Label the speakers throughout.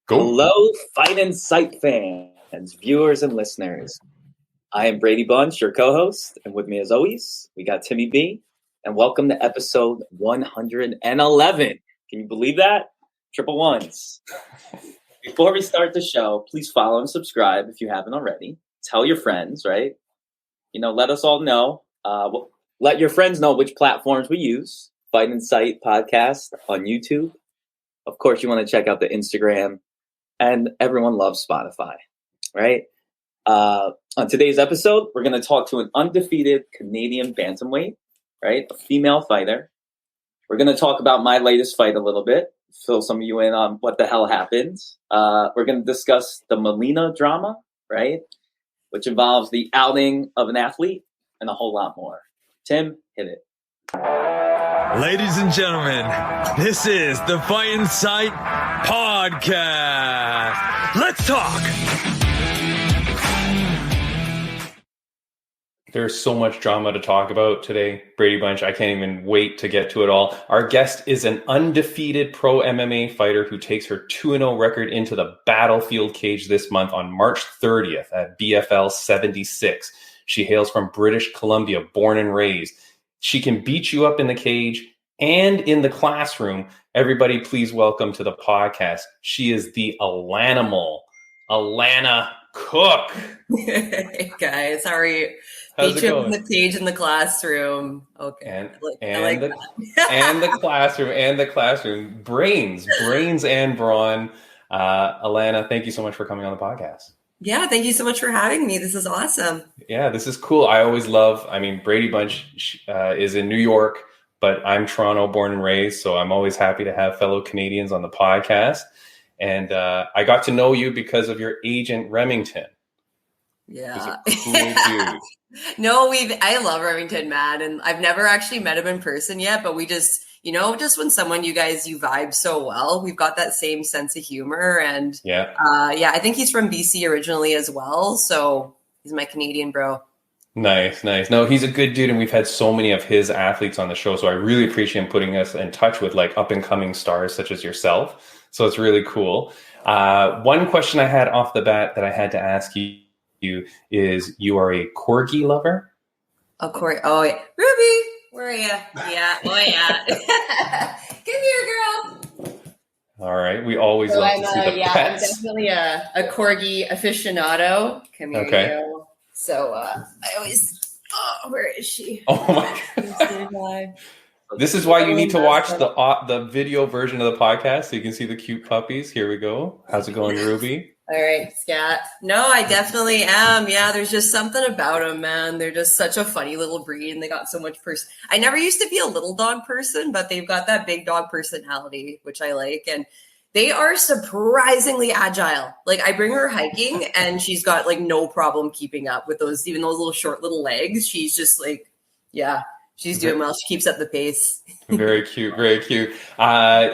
Speaker 1: Go.
Speaker 2: Hello, Fight and Sight fans, viewers, and listeners. I am Brady Bunch, your co-host, and with me as always, we got Timmy B, and welcome to episode 111. Can you believe that? Triple ones. Before we start the show, please follow and subscribe if you haven't already. Tell your friends, right? Let us all know. Let your friends know which platforms we use. Fight and Sight podcast on YouTube. Of course, you want to check out the Instagram. And everyone loves Spotify, right? On today's episode, we're going to talk to an undefeated Canadian bantamweight, right? A female fighter. We're going to talk about my latest fight a little bit, fill some of you in on what the hell happened. We're going to discuss the Molina drama, right? Which involves the outing of an athlete and a whole lot more. Tim, hit it.
Speaker 3: Ladies and gentlemen, this is the Fight and Sight podcast. Let's talk.
Speaker 1: There's so much drama to talk about today, Brady Bunch. I can't even wait to get to it all. Our guest is an undefeated pro MMA fighter who takes her 2-0 record into the battlefield cage this month on March 30th at BFL 76. She hails from British Columbia, born and raised. She can beat you up in the cage and in the classroom. Everybody, please welcome to the podcast. She is the ALANAMAL, Alana Cook.
Speaker 4: Hey guys, how are you?
Speaker 1: How's
Speaker 4: Beat
Speaker 1: it
Speaker 4: you up
Speaker 1: going?
Speaker 4: in the cage in the classroom. Okay.
Speaker 1: And the classroom. Brains and brawn. Alana, thank you so much for coming on the podcast.
Speaker 4: Yeah, thank you so much for having me. This is awesome.
Speaker 1: Yeah, this is cool. I always love, Brady Bunch is in New York, but I'm Toronto born and raised, so I'm always happy to have fellow Canadians on the podcast. And I got to know you because of your agent, Remington.
Speaker 4: Yeah.
Speaker 1: He's a cool dude.
Speaker 4: No, I love Remington, man, and I've never actually met him in person yet, but we just, just when someone you vibe so well, we've got that same sense of humor. And I think he's from BC originally as well, so he's my Canadian bro.
Speaker 1: Nice. No, he's a good dude, and we've had so many of his athletes on the show, so I really appreciate him putting us in touch with like up and coming stars such as yourself. So it's really cool. One question I had off the bat that I had to ask you is, you are a corgi lover?
Speaker 4: Oh, Corey. Oh, yeah. Ruby, where are you? Yeah. Oh, yeah. Come here, girl.
Speaker 1: All right. We always love to see the pets.
Speaker 4: I'm definitely a corgi aficionado. Come here, girl. So I always, where is she?
Speaker 1: Oh my God. This is why you need to watch the video version of the podcast so you can see the cute puppies. Here we go. How's it going, Ruby?
Speaker 4: All right, Scat. No, I definitely am. Yeah, there's just something about them, man. They're just such a funny little breed, and they got so much I never used to be a little dog person, but they've got that big dog personality, which I like. And they are surprisingly agile. Like, I bring her hiking, and she's got, like, no problem keeping up with those little short little legs. She's just, like, yeah. She's doing well. She keeps up the pace.
Speaker 1: Very cute. Very cute.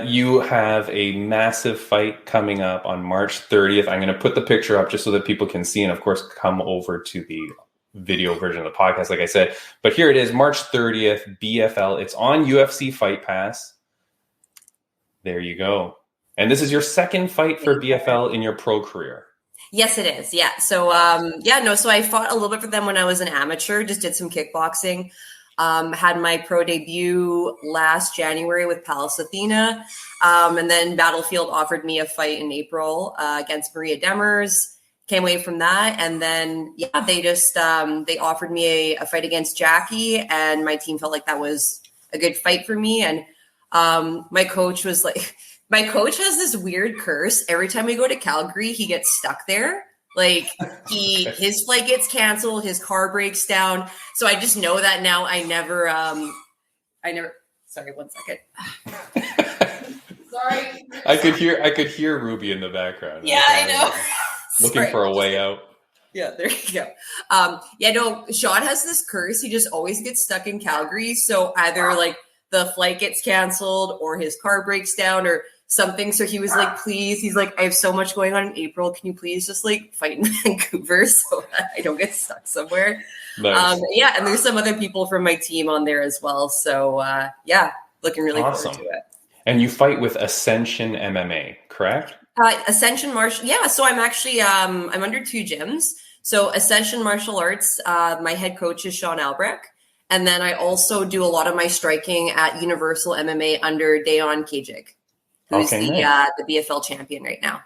Speaker 1: You have a massive fight coming up on March 30th. I'm going to put the picture up just so that people can see. And of course, come over to the video version of the podcast, like I said. But here it is, March 30th, BFL. It's on UFC FightPass. There you go. And this is your second fight for BFL in your pro career.
Speaker 4: Yes, it is. Yeah. So, so I fought a little bit for them when I was an amateur, just did some kickboxing. Had my pro debut last January with Palace Athena. And then Battlefield offered me a fight in April against Maria Demers. Came away from that. And then, they just they offered me a fight against Jackie. And my team felt like that was a good fight for me. And my coach was like, my coach has this weird curse. Every time we go to Calgary, he gets stuck there. Like his flight gets canceled, his car breaks down. So I just know that now. Sorry, 1 second. Sorry.
Speaker 1: I could hear Ruby in the background.
Speaker 4: Yeah, I know.
Speaker 1: Looking for a way out.
Speaker 4: Yeah, there you go. Sean has this curse. He just always gets stuck in Calgary. So either like the flight gets canceled or his car breaks down or something. So he was like, please, he's like, I have so much going on in April. Can you please just like fight in Vancouver so that I don't get stuck somewhere?
Speaker 1: Nice.
Speaker 4: And there's some other people from my team on there as well. So looking really
Speaker 1: awesome.
Speaker 4: forward to it.
Speaker 1: And you fight with Ascension MMA, correct?
Speaker 4: Ascension Martial. Yeah. So I'm actually, I'm under two gyms. So Ascension Martial Arts, my head coach is Sean Albrecht. And then I also do a lot of my striking at Universal MMA under Dayon Kajik, who's the BFL champion right now.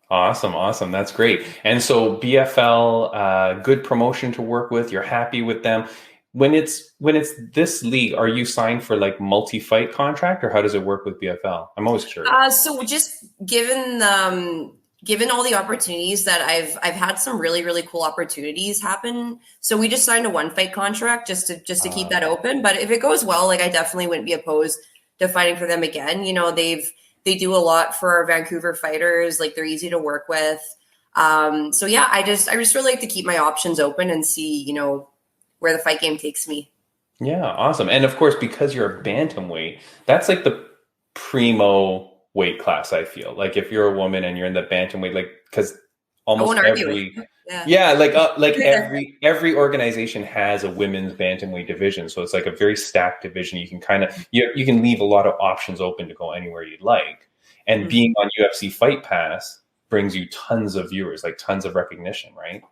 Speaker 1: Awesome. That's great. And so BFL, good promotion to work with. You're happy with them. When it's this league, are you signed for like multi-fight contract, or how does it work with BFL? I'm always curious.
Speaker 4: So just given all the opportunities that I've had some really, really cool opportunities happen. So we just signed a 1-fight contract just to keep that open. But if it goes well, like I definitely wouldn't be opposed to fighting for them again. You know, they do a lot for our Vancouver fighters. Like they're easy to work with. So yeah, I just really like to keep my options open and see, you know, where the fight game takes me.
Speaker 1: Yeah, awesome. And of course, because you're a bantamweight, that's like the primo weight class. I feel like if you're a woman and you're in the bantamweight, like because almost every every organization has a women's bantamweight division, so it's like a very stacked division. You can kind of you can leave a lot of options open to go anywhere you'd like, and being on UFC FightPass brings you tons of viewers, like tons of recognition, right?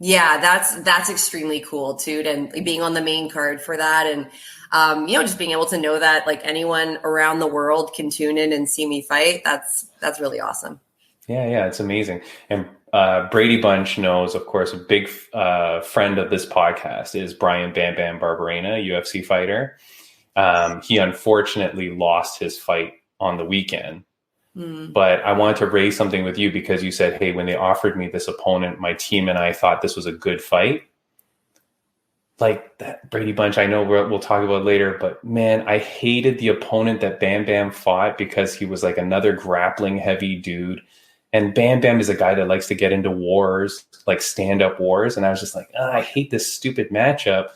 Speaker 4: Yeah, that's extremely cool too, and being on the main card for that, and you know, just being able to know that like anyone around the world can tune in and see me fight. That's really awesome.
Speaker 1: Yeah, it's amazing. And Brady Bunch knows, of course, a big friend of this podcast is Brian Bam Bam Barberena, UFC fighter. He unfortunately lost his fight on the weekend. But I wanted to raise something with you because you said, hey, when they offered me this opponent, my team and I thought this was a good fight. Like that Brady Bunch, I know we'll talk about later, but man, I hated the opponent that Bam Bam fought because he was like another grappling heavy dude. And Bam Bam is a guy that likes to get into wars, like stand-up wars. And I was just like, I hate this stupid matchup.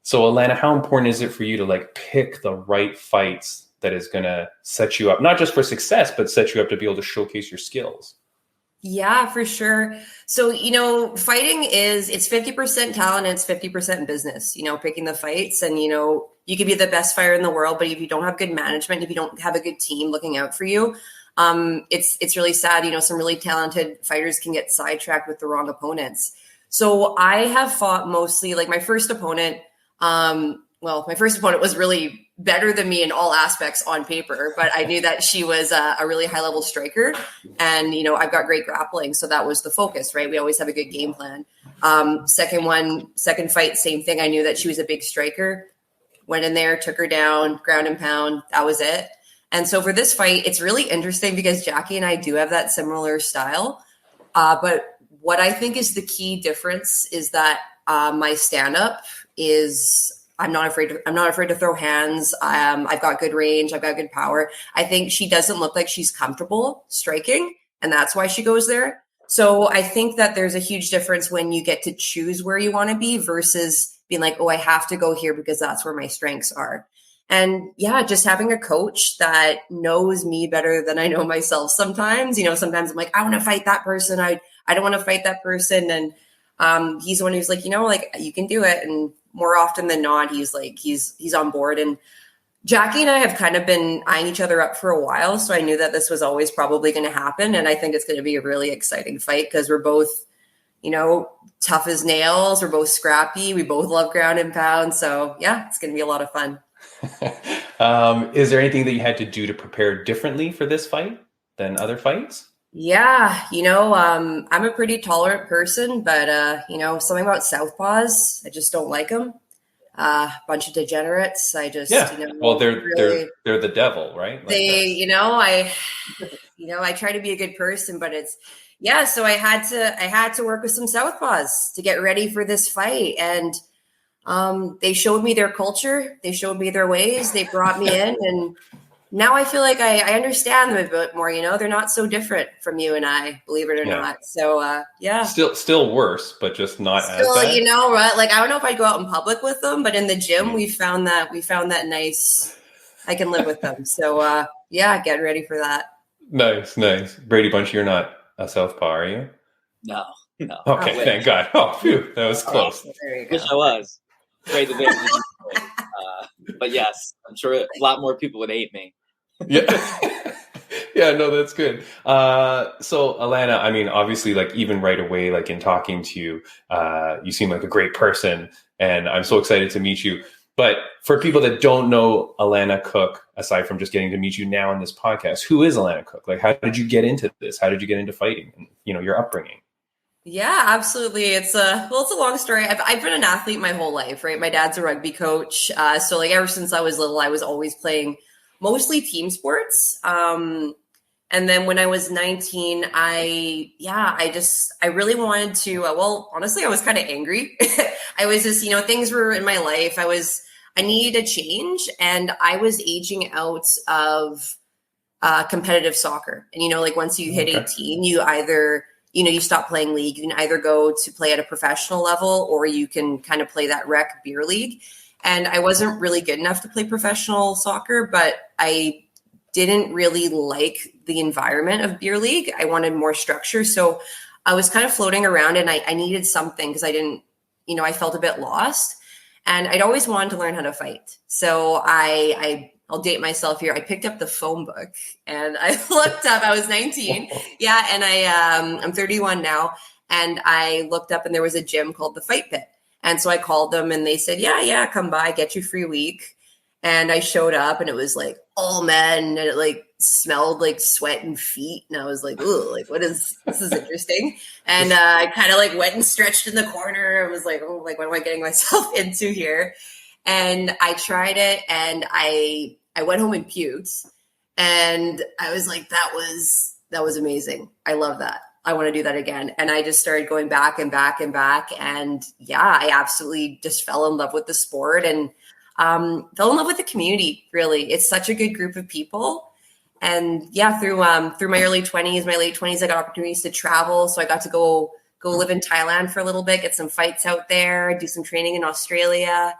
Speaker 1: So Alana, how important is it for you to like pick the right fights that is going to set you up, not just for success, but set you up to be able to showcase your skills?
Speaker 4: Yeah, for sure. So, you know, fighting it's 50% talent and it's 50% business, you know, picking the fights. And, you know, you could be the best fighter in the world, but if you don't have good management, if you don't have a good team looking out for you, it's really sad. You know, some really talented fighters can get sidetracked with the wrong opponents. So I have fought mostly like my first opponent was really better than me in all aspects on paper, but I knew that she was a really high level striker, and, you know, I've got great grappling. So that was the focus, right? We always have a good game plan. Second fight, same thing. I knew that she was a big striker, went in there, took her down, ground and pound. That was it. And so for this fight, it's really interesting because Jackie and I do have that similar style. But what I think is the key difference is that my stand-up is I'm not afraid to throw hands. I've got good range. I've got good power. I think she doesn't look like she's comfortable striking, and that's why she goes there. So I think that there's a huge difference when you get to choose where you want to be versus being like, oh, I have to go here because that's where my strengths are. And yeah, just having a coach that knows me better than I know myself sometimes. You know, sometimes I'm like, I want to fight that person. I don't want to fight that person. And he's the one who's like, you know, like you can do it. And more often than not, he's like, he's on board. And Jackie and I have kind of been eyeing each other up for a while. So I knew that this was always probably going to happen. And I think it's going to be a really exciting fight because we're both, you know, tough as nails. We're both scrappy. We both love ground and pound. So yeah, it's going to be a lot of fun.
Speaker 1: Is there anything that you had to do to prepare differently for this fight than other fights?
Speaker 4: Yeah, you know, I'm a pretty tolerant person, but, you know, something about southpaws, I just don't like them. Bunch of degenerates. I just, you know,
Speaker 1: well, they're the devil, right? Like
Speaker 4: you know, I try to be a good person, but so I had to work with some southpaws to get ready for this fight. And, they showed me their culture. They showed me their ways. They brought me in, and now I feel like I understand them a bit more. You know, they're not so different from you and I, believe it or not. So, yeah.
Speaker 1: Still worse, but just not as bad.
Speaker 4: You know, right? Like, I don't know if I'd go out in public with them, but in the gym, we found that nice. I can live with them. So, yeah, get ready for that.
Speaker 1: Nice. Brady Bunch, you're not a southpaw, are you?
Speaker 2: No.
Speaker 1: Okay, thank God. Oh, phew, that was close.
Speaker 4: There you go.
Speaker 2: Wish I was. Great advantage. But yes, I'm sure a lot more people would hate me.
Speaker 1: Yeah. Yeah, no, that's good. So Alana, I mean, obviously, like even right away, like in talking to you, you seem like a great person, and I'm so excited to meet you. But for people that don't know Alana Cook, aside from just getting to meet you now on this podcast, who is Alana Cook? Like, how did you get into this? How did you get into fighting? And, you know, your upbringing.
Speaker 4: Yeah, absolutely. It's a long story. I've been an athlete my whole life, right? My dad's a rugby coach. So like ever since I was little, I was always playing mostly team sports. And then when I was 19, I really wanted to, well, honestly, I was kind of angry. I was just, things were in my life. I needed a change, and I was aging out of competitive soccer. And, like once you hit 18, you either, you stop playing league. You can either go to play at a professional level, or you can kind of play that rec beer league. And I wasn't really good enough to play professional soccer, but I didn't really like the environment of beer league. I wanted more structure. So I was kind of floating around, and I needed something because I didn't, I felt a bit lost, and I'd always wanted to learn how to fight. So I'll date myself here. I picked up the phone book and I looked up, I was 19. Yeah. And I'm 31 now. And I looked up, and there was a gym called the Fight Pit. And so I called them, and they said, yeah, come by, get you free week. And I showed up, and it was like all men, and it like smelled like sweat and feet. And I was like, ooh, like this is interesting. And I kind of like went and stretched in the corner. I was like, oh, like what am I getting myself into here? And I tried it, and I went home and puked. And I was like, that was amazing. I love that. I want to do that again. And I just started going back and back and back. And yeah, I absolutely just fell in love with the sport, and fell in love with the community. Really, it's such a good group of people. And yeah, through my late 20s, I got opportunities to travel. So I got to go live in Thailand for a little bit, get some fights out there, do some training in Australia.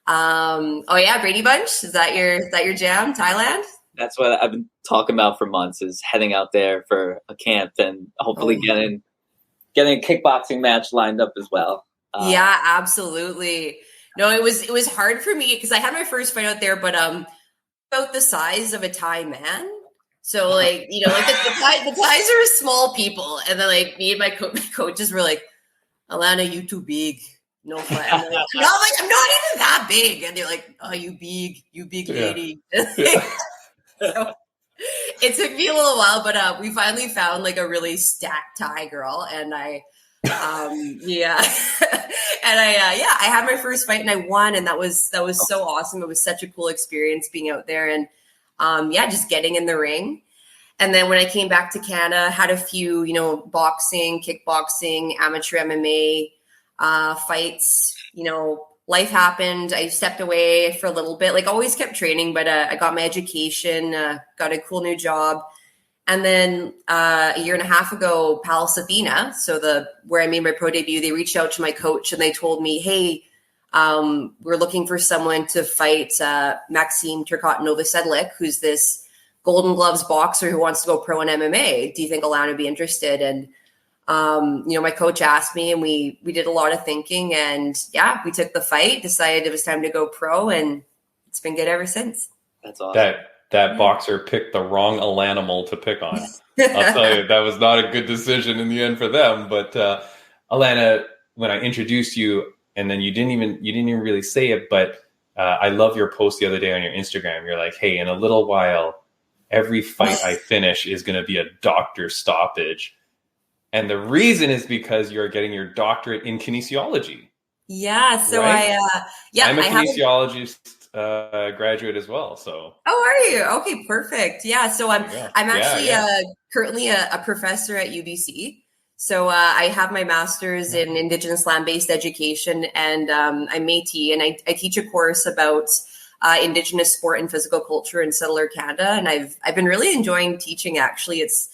Speaker 4: Oh yeah, Brady Bunch. Is that your jam, Thailand?
Speaker 2: That's what I've been talking about for months, is heading out there for a camp and hopefully getting a kickboxing match lined up as well.
Speaker 4: Yeah, absolutely. No, it was hard for me because I had my first fight out there, but about the size of a Thai man. So like, like the Thais are small people, and then like me and my coaches were like, Alana, you too big. No fight. I'm like, I'm not even that big. And they're like, oh, you big lady. Yeah. So it took me a little while, but we finally found like a really stacked Thai girl, and I I had my first fight, and I won, and that was so awesome. It was such a cool experience being out there, and just getting in the ring. And then when I came back to Canada, had a few, boxing, kickboxing, amateur MMA fights. Life happened. I stepped away for a little bit, like always kept training, but I got my education, got a cool new job. And then a year and a half ago, Palace Athena, so where I made my pro debut, they reached out to my coach, and they told me, hey, we're looking for someone to fight Maxime Turcotte-Novosedlik, who's this Golden Gloves boxer who wants to go pro in MMA. Do you think Alana would be interested? And my coach asked me, and we did a lot of thinking, and yeah, we took the fight, decided it was time to go pro, and it's been good ever since.
Speaker 2: That's awesome.
Speaker 1: That boxer picked the wrong ALANAMAL to pick on. I'll tell you, that was not a good decision in the end for them. But Alana, when I introduced you, and then you didn't even really say it, but I love your post the other day on your Instagram. You're like, hey, in a little while, every fight I finish is going to be a doctor stoppage. And the reason is because you're getting your doctorate in kinesiology.
Speaker 4: Yeah. So
Speaker 1: right? I'm a kinesiologist graduate as well. So.
Speaker 4: Oh, are you? Okay, perfect. Yeah. So I'm actually currently a professor at UBC. So I have my master's in Indigenous land-based education, and I'm Métis, and I teach a course about Indigenous sport and physical culture in settler Canada, and I've been really enjoying teaching. Actually, it's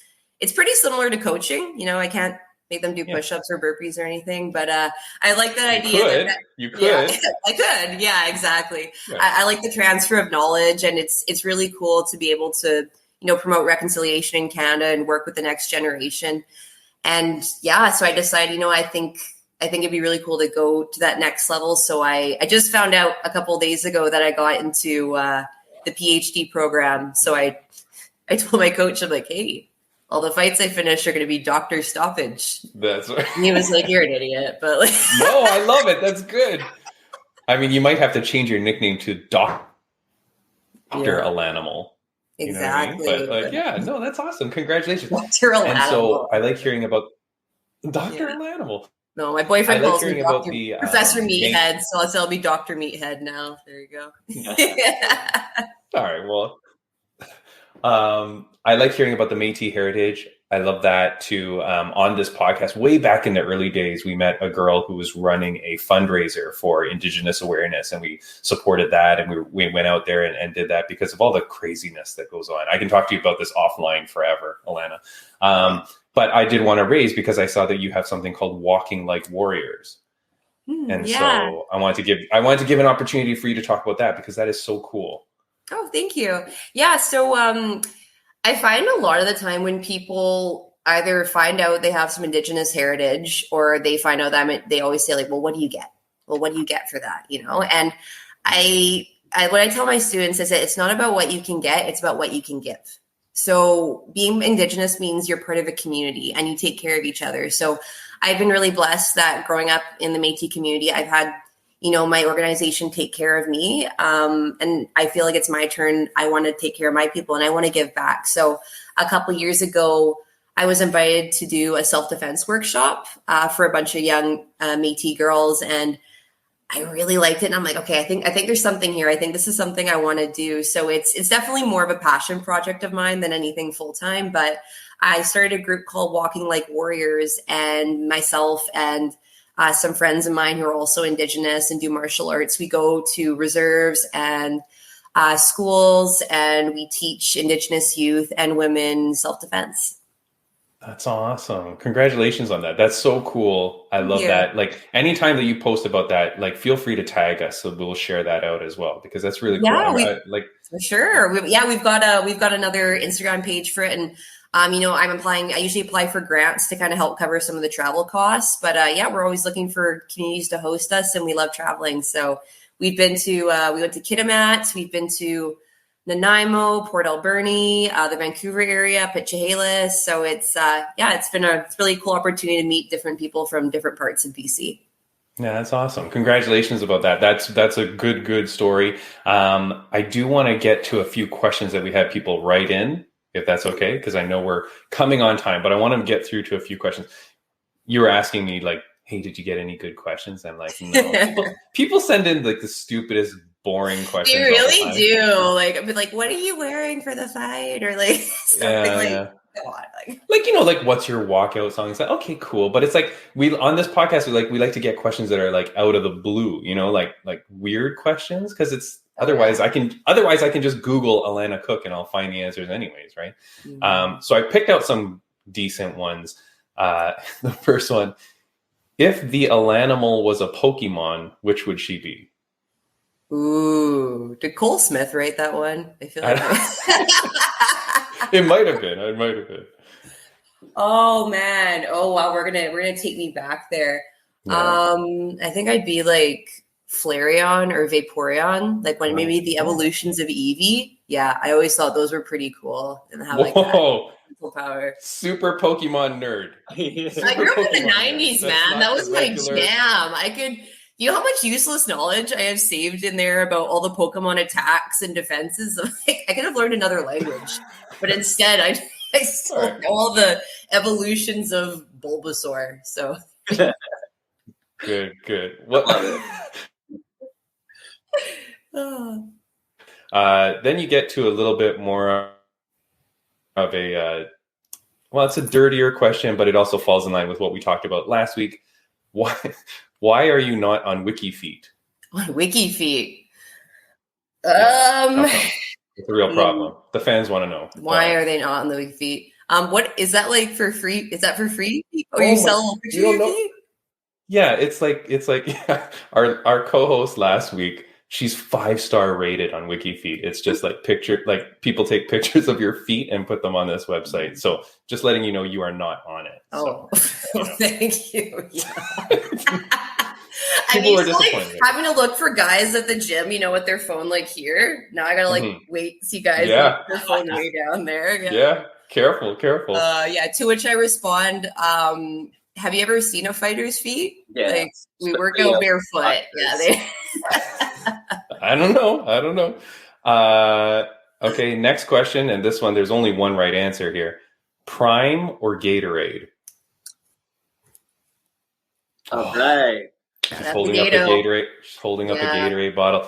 Speaker 4: pretty similar to coaching. I can't make them do push-ups or burpees or anything, but I like that idea.
Speaker 1: You could.
Speaker 4: Yeah, I could. Yeah, exactly. Yeah. I like the transfer of knowledge, and it's really cool to be able to promote reconciliation in Canada and work with the next generation. And yeah, so I decided, I think it'd be really cool to go to that next level. So I just found out a couple of days ago that I got into the PhD program. So I I told my coach, I'm like, hey, all the fights I finish are going to be doctor stoppage.
Speaker 1: That's right.
Speaker 4: And he was like, you're an idiot. But like,
Speaker 1: no, I love it. That's good. I mean, you might have to change your nickname to Dr. ALANAMAL.
Speaker 4: Exactly.
Speaker 1: You know what I mean? But like, yeah, no, that's awesome. Congratulations.
Speaker 4: Dr. ALANAMAL.
Speaker 1: And so I like hearing about Dr. ALANAMAL.
Speaker 4: No, my boyfriend calls me
Speaker 1: about
Speaker 4: Dr. Professor Meathead, so I'll be Dr. Meathead now. There you go.
Speaker 1: All right, well, I like hearing about the Métis heritage. I love that too. On this podcast, way back in the early days, we met a girl who was running a fundraiser for Indigenous awareness, and we supported that. And we went out there and did that because of all the craziness that goes on. I can talk to you about this offline forever, Alana. But I did want to raise because I saw that you have something called Walking Like Warriors. So I wanted to give an opportunity for you to talk about that because that is so cool.
Speaker 4: Oh, thank you. Yeah. So I find a lot of the time when people either find out they have some Indigenous heritage or they find out that they always say like, well, what do you get? Well, what do you get for that? You know? And what I tell my students is that it's not about what you can get. It's about what you can give. So being Indigenous means you're part of a community and you take care of each other. So I've been really blessed that growing up in the Métis community, I've had, my organization take care of me. And I feel like it's my turn. I want to take care of my people and I want to give back. So a couple of years ago, I was invited to do a self-defense workshop for a bunch of young Métis girls. And I really liked it. And I'm like, okay, I think there's something here. I think this is something I want to do. So it's definitely more of a passion project of mine than anything full-time. But I started a group called Walking Like Warriors, and myself and some friends of mine who are also Indigenous and do martial arts, we go to reserves and schools and we teach Indigenous youth and women self-defense.
Speaker 1: That's awesome. Congratulations on that. That's so cool. I love that. Like anytime that you post about that, like feel free to tag us so we'll share that out as well because that's really cool.
Speaker 4: Yeah, for sure. We've got another Instagram page for it, and I usually apply for grants to kind of help cover some of the travel costs. But we're always looking for communities to host us, and we love traveling. So we've been to we went to Kitimat, we've been to Nanaimo, Port Alberni, the Vancouver area, up at Chehalis. So it's been a really cool opportunity to meet different people from different parts of BC.
Speaker 1: Yeah, that's awesome. Congratulations about that. That's a good story. I do want to get to a few questions that we had people write in, if that's okay, because I know we're coming on time, but I want to get through to a few questions. You were asking me like, hey, did you get any good questions? I'm like, no. people send in like the stupidest, boring questions.
Speaker 4: They really do. Like, I'd be like, what are you wearing for the fight? Or like something come on,
Speaker 1: like what's your walkout song? It's like, okay, cool. But it's like on this podcast, we like to get questions that are like out of the blue, like weird questions. Cause it's otherwise I can just Google Alana Cook and I'll find the answers anyways. Right. Mm-hmm. So I picked out some decent ones. The first one, if the ALANAMAL was a Pokemon, which would she be?
Speaker 4: Ooh, did Cole Smith write that one? I feel like
Speaker 1: it might have been.
Speaker 4: Oh man! Oh wow! We're gonna take me back there. Yeah. I think I'd be like Flareon or Vaporeon, like when maybe the evolutions of Eevee. Yeah, I always thought those were pretty cool and have like that mental power.
Speaker 1: Super Pokemon nerd.
Speaker 4: I grew up in the 90s, man. That was my jam. You know how much useless knowledge I have saved in there about all the Pokemon attacks and defenses? I could have learned another language, but instead I still know all the evolutions of Bulbasaur. So
Speaker 1: good. What? Then you get to a little bit more of it's a dirtier question, but it also falls in line with what we talked about last week. Why are you not on WikiFeet?
Speaker 4: On WikiFeet?
Speaker 1: It's a real problem. The fans want to know.
Speaker 4: Why are they not on the WikiFeet? What is that like for free? Is that for free? Or you sell a picture of your feet?
Speaker 1: Yeah, it's like our co-host last week. She's 5-star rated on WikiFeet. It's just like people take pictures of your feet and put them on this website. So just letting you know you are not on it.
Speaker 4: Oh, so, thank you. Yeah.
Speaker 1: People were disappointed.
Speaker 4: Having to look for guys at the gym, with their phone like here. Now I gotta wait, see guys with their phone way down there.
Speaker 1: Yeah. Careful.
Speaker 4: To which I respond, have you ever seen a fighter's feet?
Speaker 2: Yeah.
Speaker 4: Like we work out barefoot. Yeah.
Speaker 1: I don't know. Okay, next question. And this one, there's only one right answer here. Prime or Gatorade?
Speaker 2: All right.
Speaker 1: She's holding up a Gatorade. She's holding up a Gatorade bottle.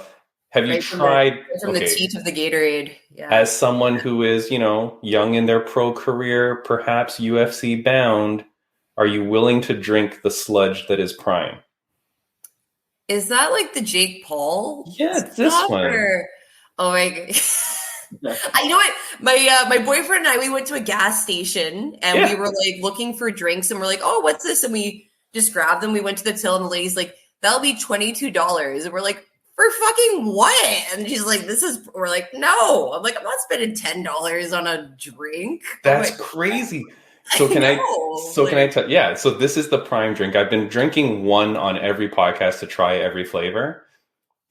Speaker 1: Have you tried
Speaker 4: from the teat of the Gatorade? Yeah.
Speaker 1: As someone who is, young in their pro career, perhaps UFC bound, are you willing to drink the sludge that is Prime?
Speaker 4: Is that like the Jake Paul?
Speaker 1: Yeah, it's this one.
Speaker 4: Oh my god. You know what? My boyfriend and I, we went to a gas station and we were like looking for drinks and we're like, oh, what's this? And we just grabbed them. We went to the till and the lady's like, that'll be $22. And we're like, for fucking what? And she's like, we're like, no. I'm like, I'm not spending $10 on a drink.
Speaker 1: That's crazy. So can I tell? Yeah. So this is the Prime drink. I've been drinking one on every podcast to try every flavor.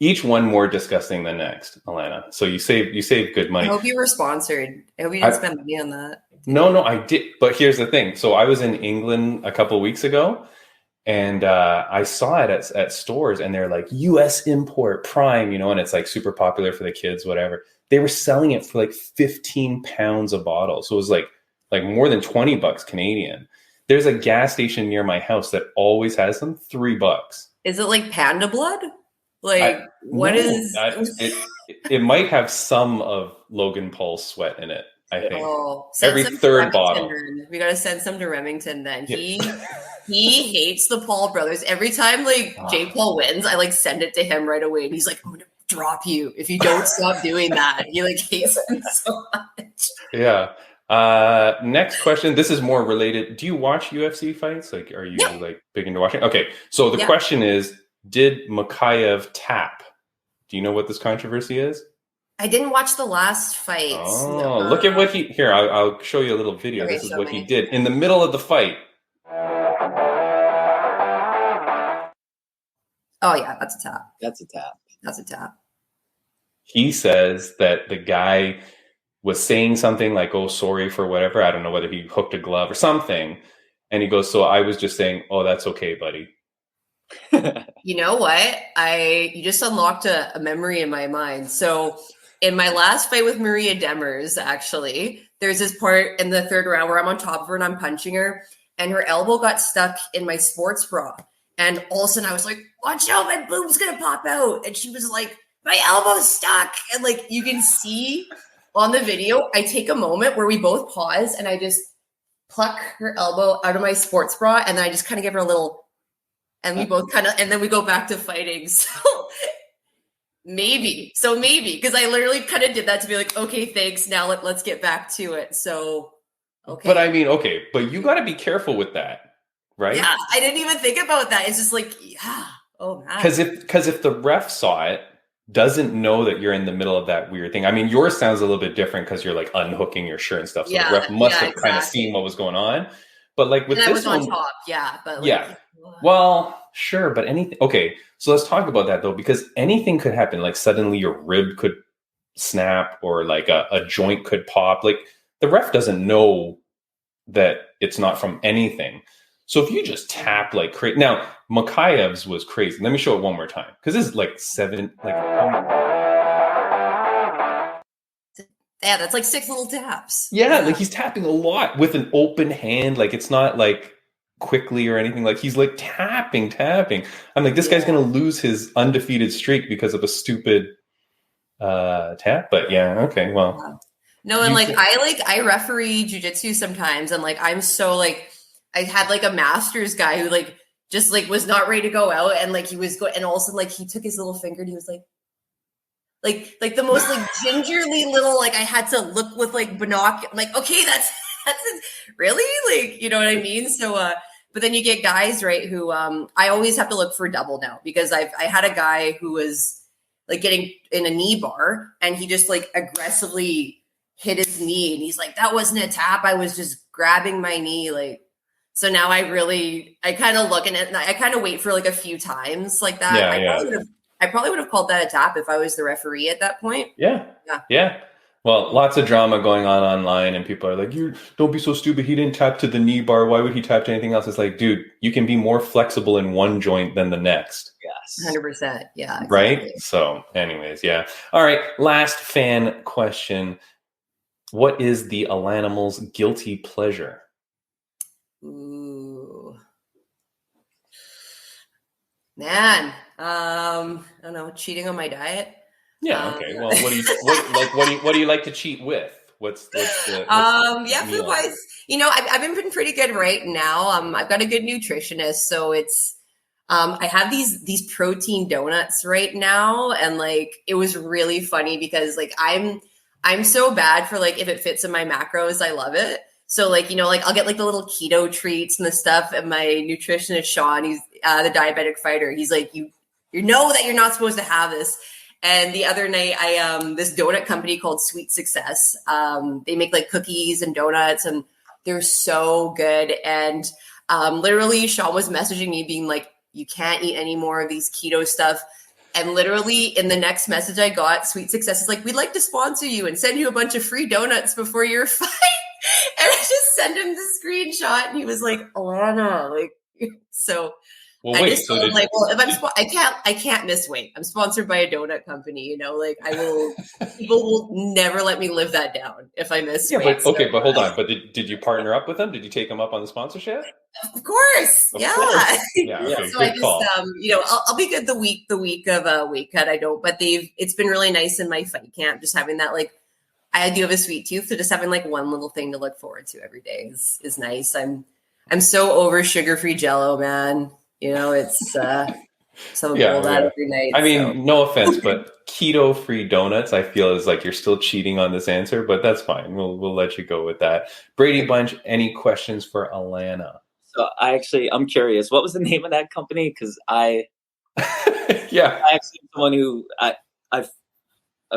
Speaker 1: Each one more disgusting than next, Alana. So you save good money.
Speaker 4: I hope you were sponsored. I hope you didn't spend money on that.
Speaker 1: No, I did. But here's the thing. So I was in England a couple of weeks ago, and I saw it at stores, and they're like U.S. import Prime, and it's like super popular for the kids, whatever. They were selling it for like 15 pounds a bottle. So it was like more than $20 Canadian. There's a gas station near my house that always has them, $3.
Speaker 4: Is it like Panda Blood? Like
Speaker 1: it might have some of Logan Paul's sweat in it, I think.
Speaker 4: Every
Speaker 1: third bottle.
Speaker 4: We gotta send some to Remington then. He hates the Paul brothers. Every time Jake Paul wins, I send it to him right away. And he's like, I'm gonna drop you if you don't stop doing that. He hates him so much.
Speaker 1: Yeah. Next question. This is more related. Do you watch UFC fights? Are you big into watching? Okay. So the question is, did Mokaev tap? Do you know what this controversy is?
Speaker 4: I didn't watch the last fight.
Speaker 1: Oh, look at what here. I'll show you a little video. This is what he did in the middle of the fight.
Speaker 4: Oh yeah, that's a tap.
Speaker 2: That's a tap.
Speaker 1: He says that the guy was saying something like, oh, sorry for whatever. I don't know whether he hooked a glove or something. And he goes, so I was just saying, oh, that's okay, buddy.
Speaker 4: You know what? You just unlocked a memory in my mind. So in my last fight with Maria Demers, actually, there's this part in the third round where I'm on top of her and I'm punching her and her elbow got stuck in my sports bra. And all of a sudden I was like, watch out, my boob's going to pop out. And she was like, my elbow's stuck. And you can see on the video, I take a moment where we both pause and I just pluck her elbow out of my sports bra. And then I just kind of give her a little, and we both and then we go back to fighting. So maybe, because I literally kind of did that to be like, okay, thanks. Now let's get back to it. So, okay.
Speaker 1: But I mean, okay, but you got to be careful with that, right?
Speaker 4: Yeah. I didn't even think about that. It's just oh man.
Speaker 1: Because if the ref saw it, doesn't know that you're in the middle of that weird thing. I mean, yours sounds a little bit different because you're unhooking your shirt and stuff. So the ref must have kind of seen what was going on. But with
Speaker 4: and
Speaker 1: this
Speaker 4: I was on top, but
Speaker 1: well, sure, but anything. Okay, so let's talk about that though, because anything could happen. Suddenly your rib could snap, or a joint could pop. The ref doesn't know that it's not from anything. So if you just tap crazy, now Mokaev's was crazy. Let me show it one more time because this is 7.
Speaker 4: Yeah, that's 6 little taps.
Speaker 1: Yeah, he's tapping a lot with an open hand. It's not quickly or anything. He's tapping. I'm this guy's gonna lose his undefeated streak because of a stupid tap. But yeah, okay, well.
Speaker 4: No, and I referee jiu-jitsu sometimes, and I'm so I had a master's guy who just was not ready to go out, and he was and all of a sudden he took his little finger and he was like the most gingerly little, I had to look with binoculars. I'm like, okay, that's really you know what I mean? So but then you get guys, right, who I always have to look for double now, because I had a guy who was getting in a knee bar and he just aggressively hit his knee and he's like, that wasn't a tap, I was just grabbing my knee. So now I kind of look at it and I kind of wait for like a few times like that. I probably would have called that a tap if I was the referee at that point.
Speaker 1: Yeah. Well, lots of drama going on online, and people are like, "You don't be so stupid. He didn't tap to the knee bar. Why would he tap to anything else?" It's like, dude, you can be more flexible in one joint than the next.
Speaker 2: Yes.
Speaker 4: 100%. Yeah. Exactly.
Speaker 1: Right? So, anyways, yeah. All right. Last fan question. What is the ALANAMAL's guilty pleasure?
Speaker 4: Ooh. Man. I don't know, cheating on my diet.
Speaker 1: Yeah. Okay. Well, what do you like to cheat with? What's the
Speaker 4: food wise, I've been pretty good right now. I've got a good nutritionist, so it's I have these protein donuts right now, and like it was really funny because like I'm so bad for like if it fits in my macros, I love it. So like, I'll get like the little keto treats and the stuff, and my nutritionist Sean, he's the diabetic fighter. He's like, you know that you're not supposed to have this. And the other night, I this donut company called Sweet Success. They make like cookies and donuts, and they're so good. And literally, Sean was messaging me being like, "You can't eat any more of these keto stuff." And literally, in the next message I got, Sweet Success is like, "We'd like to sponsor you and send you a bunch of free donuts before your fight." And I just sent him the screenshot, and he was like, "Alana," like so.
Speaker 1: Well,
Speaker 4: I
Speaker 1: wait.
Speaker 4: just
Speaker 1: So
Speaker 4: like, well, if I can't miss weight. I'm sponsored by a donut company. Like I will. People will never let me live that down if I miss weight.
Speaker 1: But okay, but hold on. But did you partner up with them? Did you take them up on the sponsorship?
Speaker 4: Of course,
Speaker 1: Of
Speaker 4: yeah.
Speaker 1: course. Yeah. Okay.
Speaker 4: So
Speaker 1: Good
Speaker 4: I just,
Speaker 1: call.
Speaker 4: I'll be good the week of a weight cut. I don't, but it's been really nice in my fight camp, just having that like. I do have a sweet tooth, so just having like one little thing to look forward to every day is nice. I'm so over sugar-free Jello, man. It's some bowl that every night.
Speaker 1: I mean, no offense, but keto-free donuts, I feel is like you're still cheating on this answer, but that's fine. We'll let you go with that. Brady Bunch, any questions for Alana?
Speaker 2: So I'm curious. What was the name of that company? Because I actually am someone who I've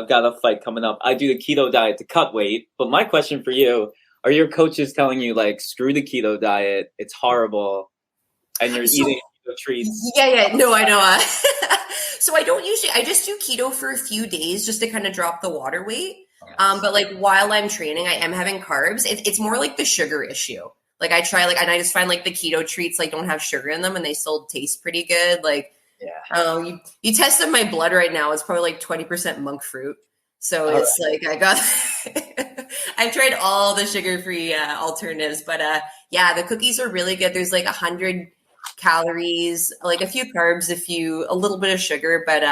Speaker 2: got a fight coming up. I do the keto diet to cut weight, but my question for you: are your coaches telling you like screw the keto diet? It's horrible, and you're eating keto treats?
Speaker 4: Yeah. No, I know. So I just do keto for a few days just to kind of drop the water weight. But like while I'm training, I am having carbs. It's more like the sugar issue. Like I try and I just find like the keto treats like don't have sugar in them and they still taste pretty good. Like, you tested my blood right now. It's probably like 20% monk fruit. So it's like I got, I've tried all the sugar-free alternatives, but the cookies are really good. There's like 100 calories, like a few carbs, a little bit of sugar, but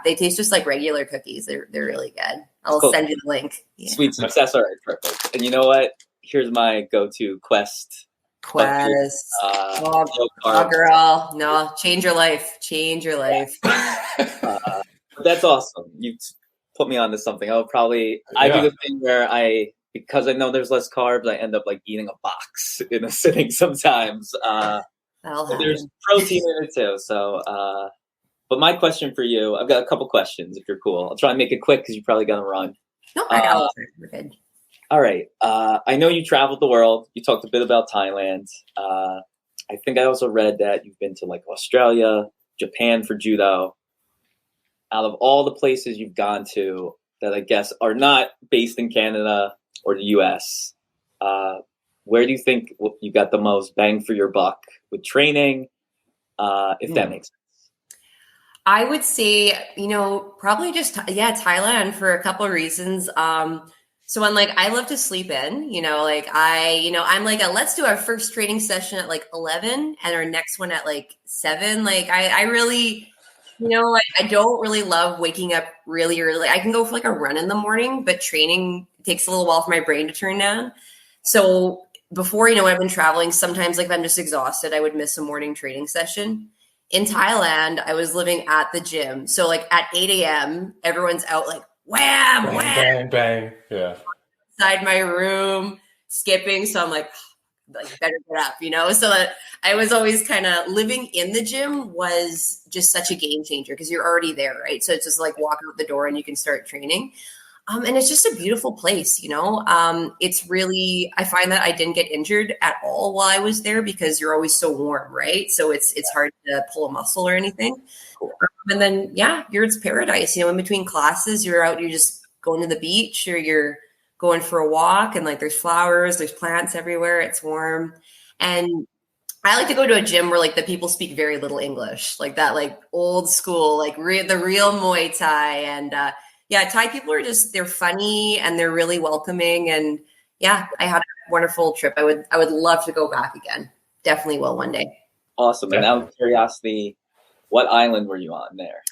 Speaker 4: they taste just like regular cookies. They're really good. I'll send you the link. Yeah.
Speaker 2: Sweet Success. All right, perfect. And you know what? Here's my go-to Quest.
Speaker 4: Oh, girl. No, change your life.
Speaker 2: That's awesome. You put me onto something. I do the thing where because I know there's less carbs, I end up like eating a box in a sitting sometimes. There's protein in it too. So, but my question for you, I've got a couple questions if you're cool. I'll try and make it quick because you're probably going to run.
Speaker 4: No, I got it. We're good.
Speaker 2: All right. I know you traveled the world. You talked a bit about Thailand. I think I also read that you've been to like Australia, Japan for judo. Out of all the places you've gone to that I guess are not based in Canada or the US, where do you think you got the most bang for your buck with training, if that makes sense?
Speaker 4: I would say, probably just, Thailand for a couple of reasons. So when I love to sleep in, I'm like, let's do our first training session at like 11 and our next one at like 7. Like I really, I don't really love waking up really early. I can go for like a run in the morning, but training takes a little while for my brain to turn down. So before, I've been traveling, sometimes like if I'm just exhausted, I would miss a morning training session. In Thailand, I was living at the gym. So like at 8 a.m., everyone's out like, wham,
Speaker 1: bang,
Speaker 4: wham.
Speaker 1: Bang, bang. Yeah.
Speaker 4: Inside my room, skipping. So I'm like better get up, So I was always kind of living in the gym was just such a game changer because you're already there, right? So it's just like walk out the door and you can start training. And it's just a beautiful place, it's really, I find that I didn't get injured at all while I was there because you're always so warm, right? So it's hard to pull a muscle or anything.
Speaker 2: Cool.
Speaker 4: And then, it's paradise, in between classes, you're just going to the beach or you're going for a walk and like there's flowers, there's plants everywhere. It's warm. And I like to go to a gym where like the people speak very little English, like that, like old school, like the real Muay Thai. And Thai people are they're funny and they're really welcoming. And I had a wonderful trip. I would love to go back again. Definitely will one day.
Speaker 2: Awesome. And out of curiosity, what island were you on there?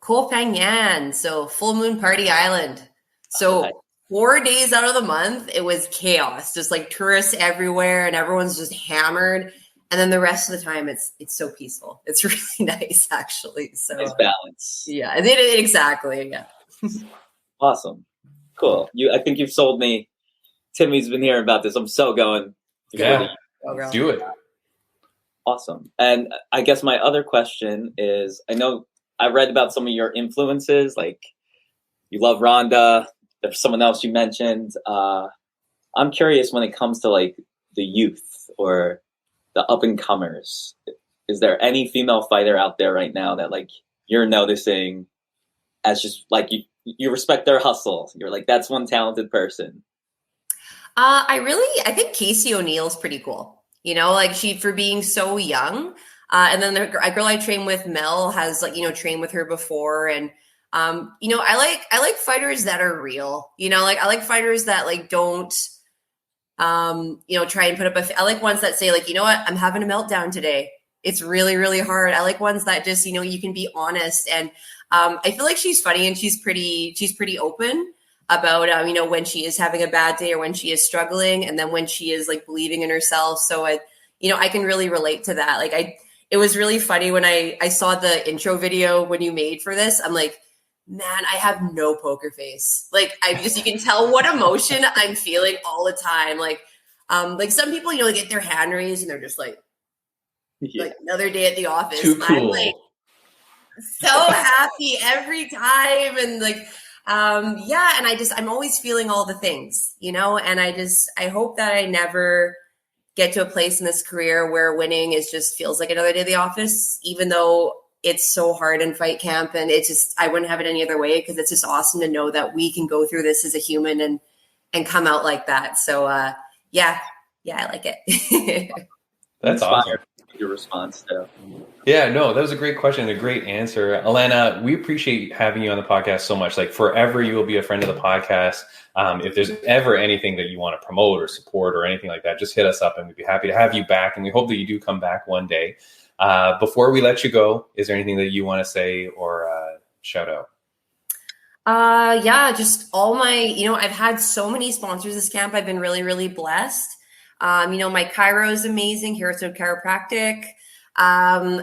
Speaker 4: Koh Phangan, so Full Moon Party Island. So 4 days out of the month, it was chaos, just like tourists everywhere and everyone's just hammered. And then the rest of the time, it's so peaceful. It's really nice, actually. So
Speaker 2: nice balance.
Speaker 4: Yeah, exactly. Yeah.
Speaker 2: Awesome. Cool. I think you've sold me. Timmy's been hearing about this. I'm so going.
Speaker 1: Yeah, do it.
Speaker 2: Awesome. And I guess my other question is, I know I read about some of your influences, like you love Ronda. There's someone else you mentioned. I'm curious when it comes to like the youth or the up and comers. Is there any female fighter out there right now that like you're noticing as just like you respect their hustle? You're like, that's one talented person.
Speaker 4: I think Casey O'Neill's pretty cool. Like for being so young. And then the girl I train with, Mel, has like, trained with her before. And, I like fighters that are real, like I like fighters that like don't, try and put up I like ones that say like, you know what, I'm having a meltdown today. It's really, really hard. I like ones that just, you can be honest. And I feel like she's funny and she's pretty open about, when she is having a bad day or when she is struggling. And then when she is like believing in herself. So I can really relate to that. Like it was really funny when I saw the intro video when you made for this. I'm like, man, I have no poker face. Like you can tell what emotion I'm feeling all the time. Like some people, they get their hand raised and they're just like another day at the office.
Speaker 1: Too cool.
Speaker 4: I'm like so happy every time. And like, and I'm always feeling all the things, and I hope that I never get to a place in this career where winning feels like another day at the office, even though it's so hard in fight camp. And I wouldn't have it any other way because it's just awesome to know that we can go through this as a human and come out like that. So, I like it.
Speaker 1: That's awesome.
Speaker 2: Your response to.
Speaker 1: Yeah, no, that was a great question and a great answer. Alana, we appreciate having you on the podcast so much. Like forever, you will be a friend of the podcast. If there's ever anything that you want to promote or support or anything like that, just hit us up and we'd be happy to have you back. And we hope that you do come back one day. Before we let you go, is there anything that you want to say or shout out?
Speaker 4: Just all my, I've had so many sponsors this camp. I've been really, really blessed. My chiro is amazing. Here's Chiropractic.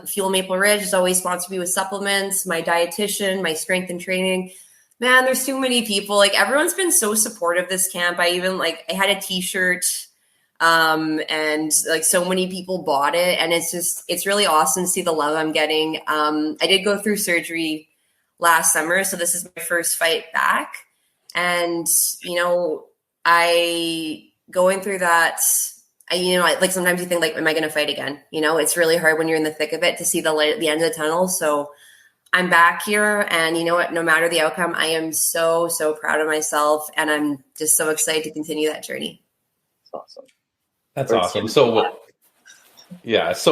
Speaker 4: Fuel Maple Ridge has always sponsored me with supplements. My dietitian, my strength and training. Man, there's too many people. Like everyone's been so supportive this camp. I even I had a t-shirt, and like so many people bought it. And it's really awesome to see the love I'm getting. I did go through surgery last summer. So this is my first fight back. And, going through that, like sometimes you think like, am I going to fight again? It's really hard when you're in the thick of it to see the light at the end of the tunnel. So I'm back here and you know what, no matter the outcome, I am so, so proud of myself. And I'm just so excited to continue that journey.
Speaker 2: That's awesome.
Speaker 1: That's awesome. So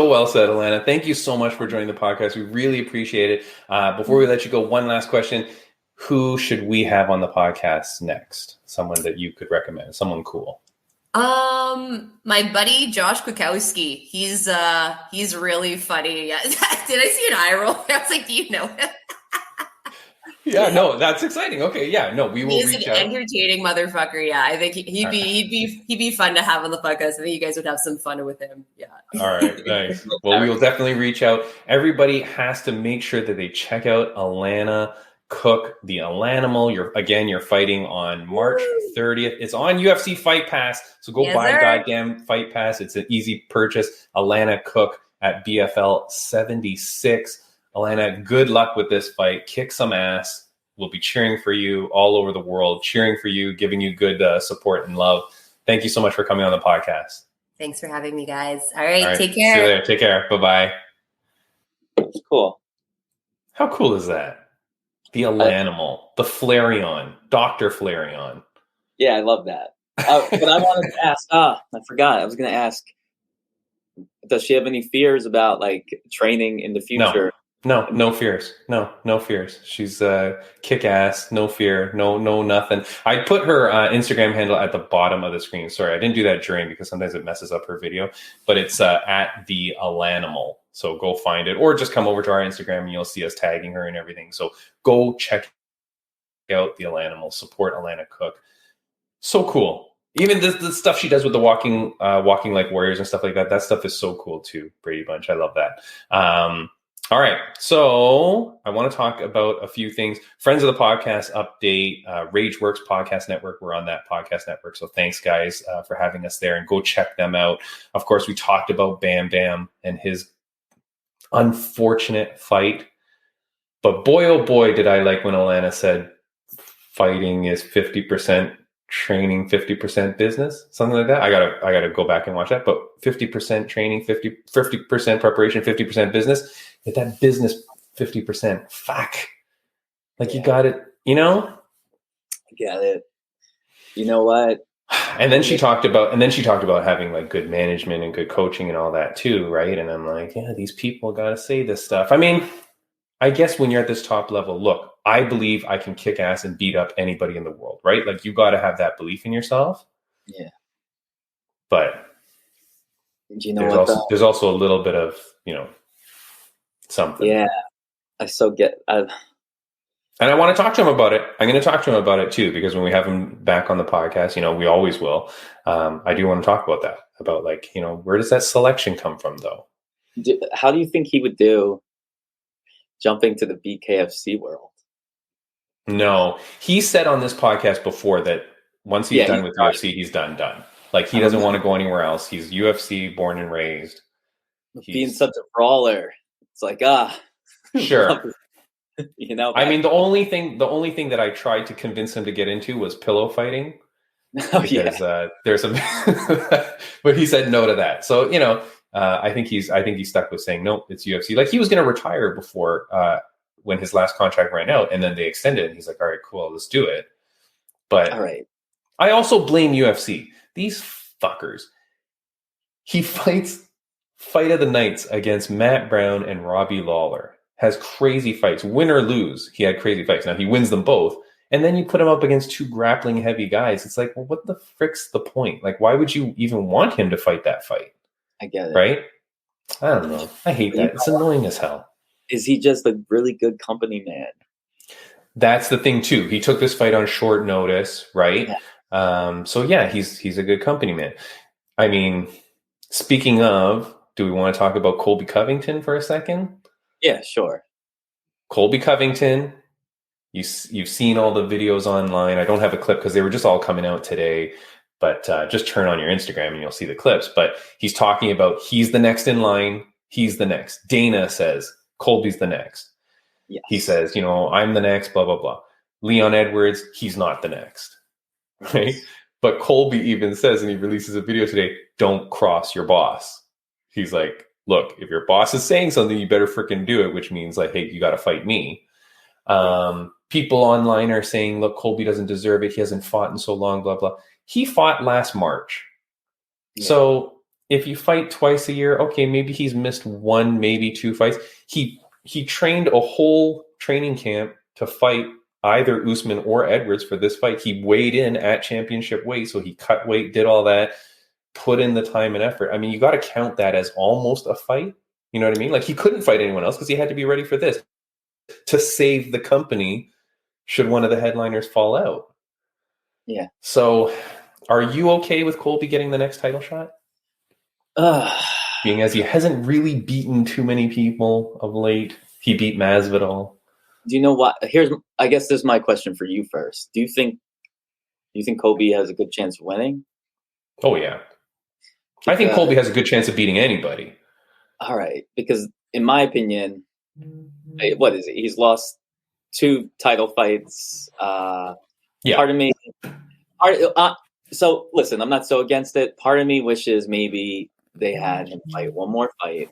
Speaker 1: well said, Alana. Thank you so much for joining the podcast. We really appreciate it. Before we let you go, one last question. Who should we have on the podcast next? Someone that you could recommend, someone cool.
Speaker 4: My buddy Josh Kwiatkowski. He's really funny. Yeah. Did I see an eye roll? I was like, do you know him?
Speaker 1: Yeah, no, that's exciting. Okay, yeah, no, we will reach out.
Speaker 4: He's an entertaining motherfucker. Yeah, I think he'd be fun to have on the podcast. I think you guys would have some fun with him. Yeah.
Speaker 1: All right, nice. Well, we will definitely reach out. Everybody has to make sure that they check out Alana Cook, the ALANAMAL. You're fighting on March 30th. It's on UFC FightPass, so go buy goddamn FightPass. It's an easy purchase. Alana Cook at BFL 76. Alana, good luck with this fight. Kick some ass. will be cheering for you all over the world, cheering for you, giving you good support and love. Thank you so much for coming on the podcast.
Speaker 4: Thanks for having me, guys. All right. Take
Speaker 1: See you
Speaker 4: care.
Speaker 1: later. Take care. Bye-bye.
Speaker 2: It's cool.
Speaker 1: How cool is that? The ALANAMAL, the Flareon, Dr. Flareon.
Speaker 2: Yeah, I love that. But I wanted to ask, I forgot. I was going to ask, does she have any fears about like training in the future?
Speaker 1: No fears. No fears. She's kick-ass, no fear, no nothing. I put her Instagram handle at the bottom of the screen. Sorry, I didn't do that during because sometimes it messes up her video, but it's at the ALANAMAL. So go find it, or just come over to our Instagram and you'll see us tagging her and everything. So go check out the ALANAMAL, support Alana Cook. So cool. Even the stuff she does with the walking like warriors and stuff like that. That stuff is so cool too, Brady Bunch. I love that. All right. So I want to talk about a few things. Friends of the podcast update, RageWorks Podcast Network. We're on that podcast network. So thanks, guys, for having us there, and go check them out. Of course, we talked about Bam Bam and his unfortunate fight. But boy, oh boy, did I like when Alana said fighting is 50% training, 50% business, something like that. I gotta go back and watch that. But 50% training, 50% preparation, 50% business. Get that business 50%. Fuck. Like you got it, you know?
Speaker 2: I get it. You know what?
Speaker 1: And then she talked about having like good management and good coaching and all that too, right? And I'm like, yeah, these people gotta say this stuff. I mean, I guess when you're at this top level, look, I believe I can kick ass and beat up anybody in the world, right? Like you got to have that belief in yourself.
Speaker 2: Yeah.
Speaker 1: But
Speaker 2: you know
Speaker 1: there's also a little bit of, something.
Speaker 2: Yeah. And
Speaker 1: I want to talk to him about it. I'm going to talk to him about it too, because when we have him back on the podcast, we always will. I do want to talk about that, about like, where does that selection come from though?
Speaker 2: How do you think he would do jumping to the BKFC world?
Speaker 1: No, he said on this podcast before that once he's done with UFC, he's done. Like he doesn't want to go anywhere else. He's UFC born and raised.
Speaker 2: Being such a brawler, it's like
Speaker 1: sure.
Speaker 2: I
Speaker 1: mean, the only thing that I tried to convince him to get into was pillow fighting. Because there's but he said no to that. So I think he's stuck with saying no. It's UFC. Like he was going to retire before when his last contract ran out, and then they extended it. And he's like, all right, cool, let's do it. But
Speaker 2: all right,
Speaker 1: I also blame UFC. These fuckers. He fights Fight of the Nights against Matt Brown and Robbie Lawler. Has crazy fights, win or lose. He had crazy fights. Now he wins them both. And then you put him up against two grappling heavy guys. It's like, well, what the frick's the point? Like, why would you even want him to fight that fight?
Speaker 2: I get it.
Speaker 1: Right? I don't know. I hate that. It's annoying as hell.
Speaker 2: Is he just a really good company man?
Speaker 1: That's the thing too. He took this fight on short notice, right? Yeah. So yeah, he's a good company man. I mean, speaking of, do we want to talk about Colby Covington for a second?
Speaker 2: Yeah, sure.
Speaker 1: Colby Covington, you've seen all the videos online. I don't have a clip because they were just all coming out today, but just turn on your Instagram and you'll see the clips. But he's talking about he's the next in line. He's the next. Dana says Colby's the next.
Speaker 2: Yes.
Speaker 1: He says, I'm the next, blah, blah, blah. Leon Edwards, he's not the next. Right? Yes. But Colby even says, and he releases a video today, don't cross your boss. He's like, look, if your boss is saying something, you better freaking do it, which means like, hey, you got to fight me. People online are saying, look, Colby doesn't deserve it. He hasn't fought in so long, blah, blah. He fought last March. Yeah. So if you fight twice a year, okay, maybe he's missed one, maybe two fights. He trained a whole training camp to fight either Usman or Edwards for this fight. He weighed in at championship weight, so he cut weight, did all that, put in the time and effort. I mean, you got to count that as almost a fight. You know what I mean? Like he couldn't fight anyone else because he had to be ready for this to save the company should one of the headliners fall out.
Speaker 2: Yeah.
Speaker 1: So are you okay with Colby getting the next title shot? Being as he hasn't really beaten too many people of late. He beat Masvidal.
Speaker 2: Do you know what? I guess this is my question for you first. Do you think Colby has a good chance of winning?
Speaker 1: Oh yeah. I think Colby has a good chance of beating anybody.
Speaker 2: All right. Because in my opinion, what is it? He's lost 2 title fights.
Speaker 1: Yeah.
Speaker 2: Part of me. So listen, I'm not so against it. Part of me wishes maybe they had him fight one more fight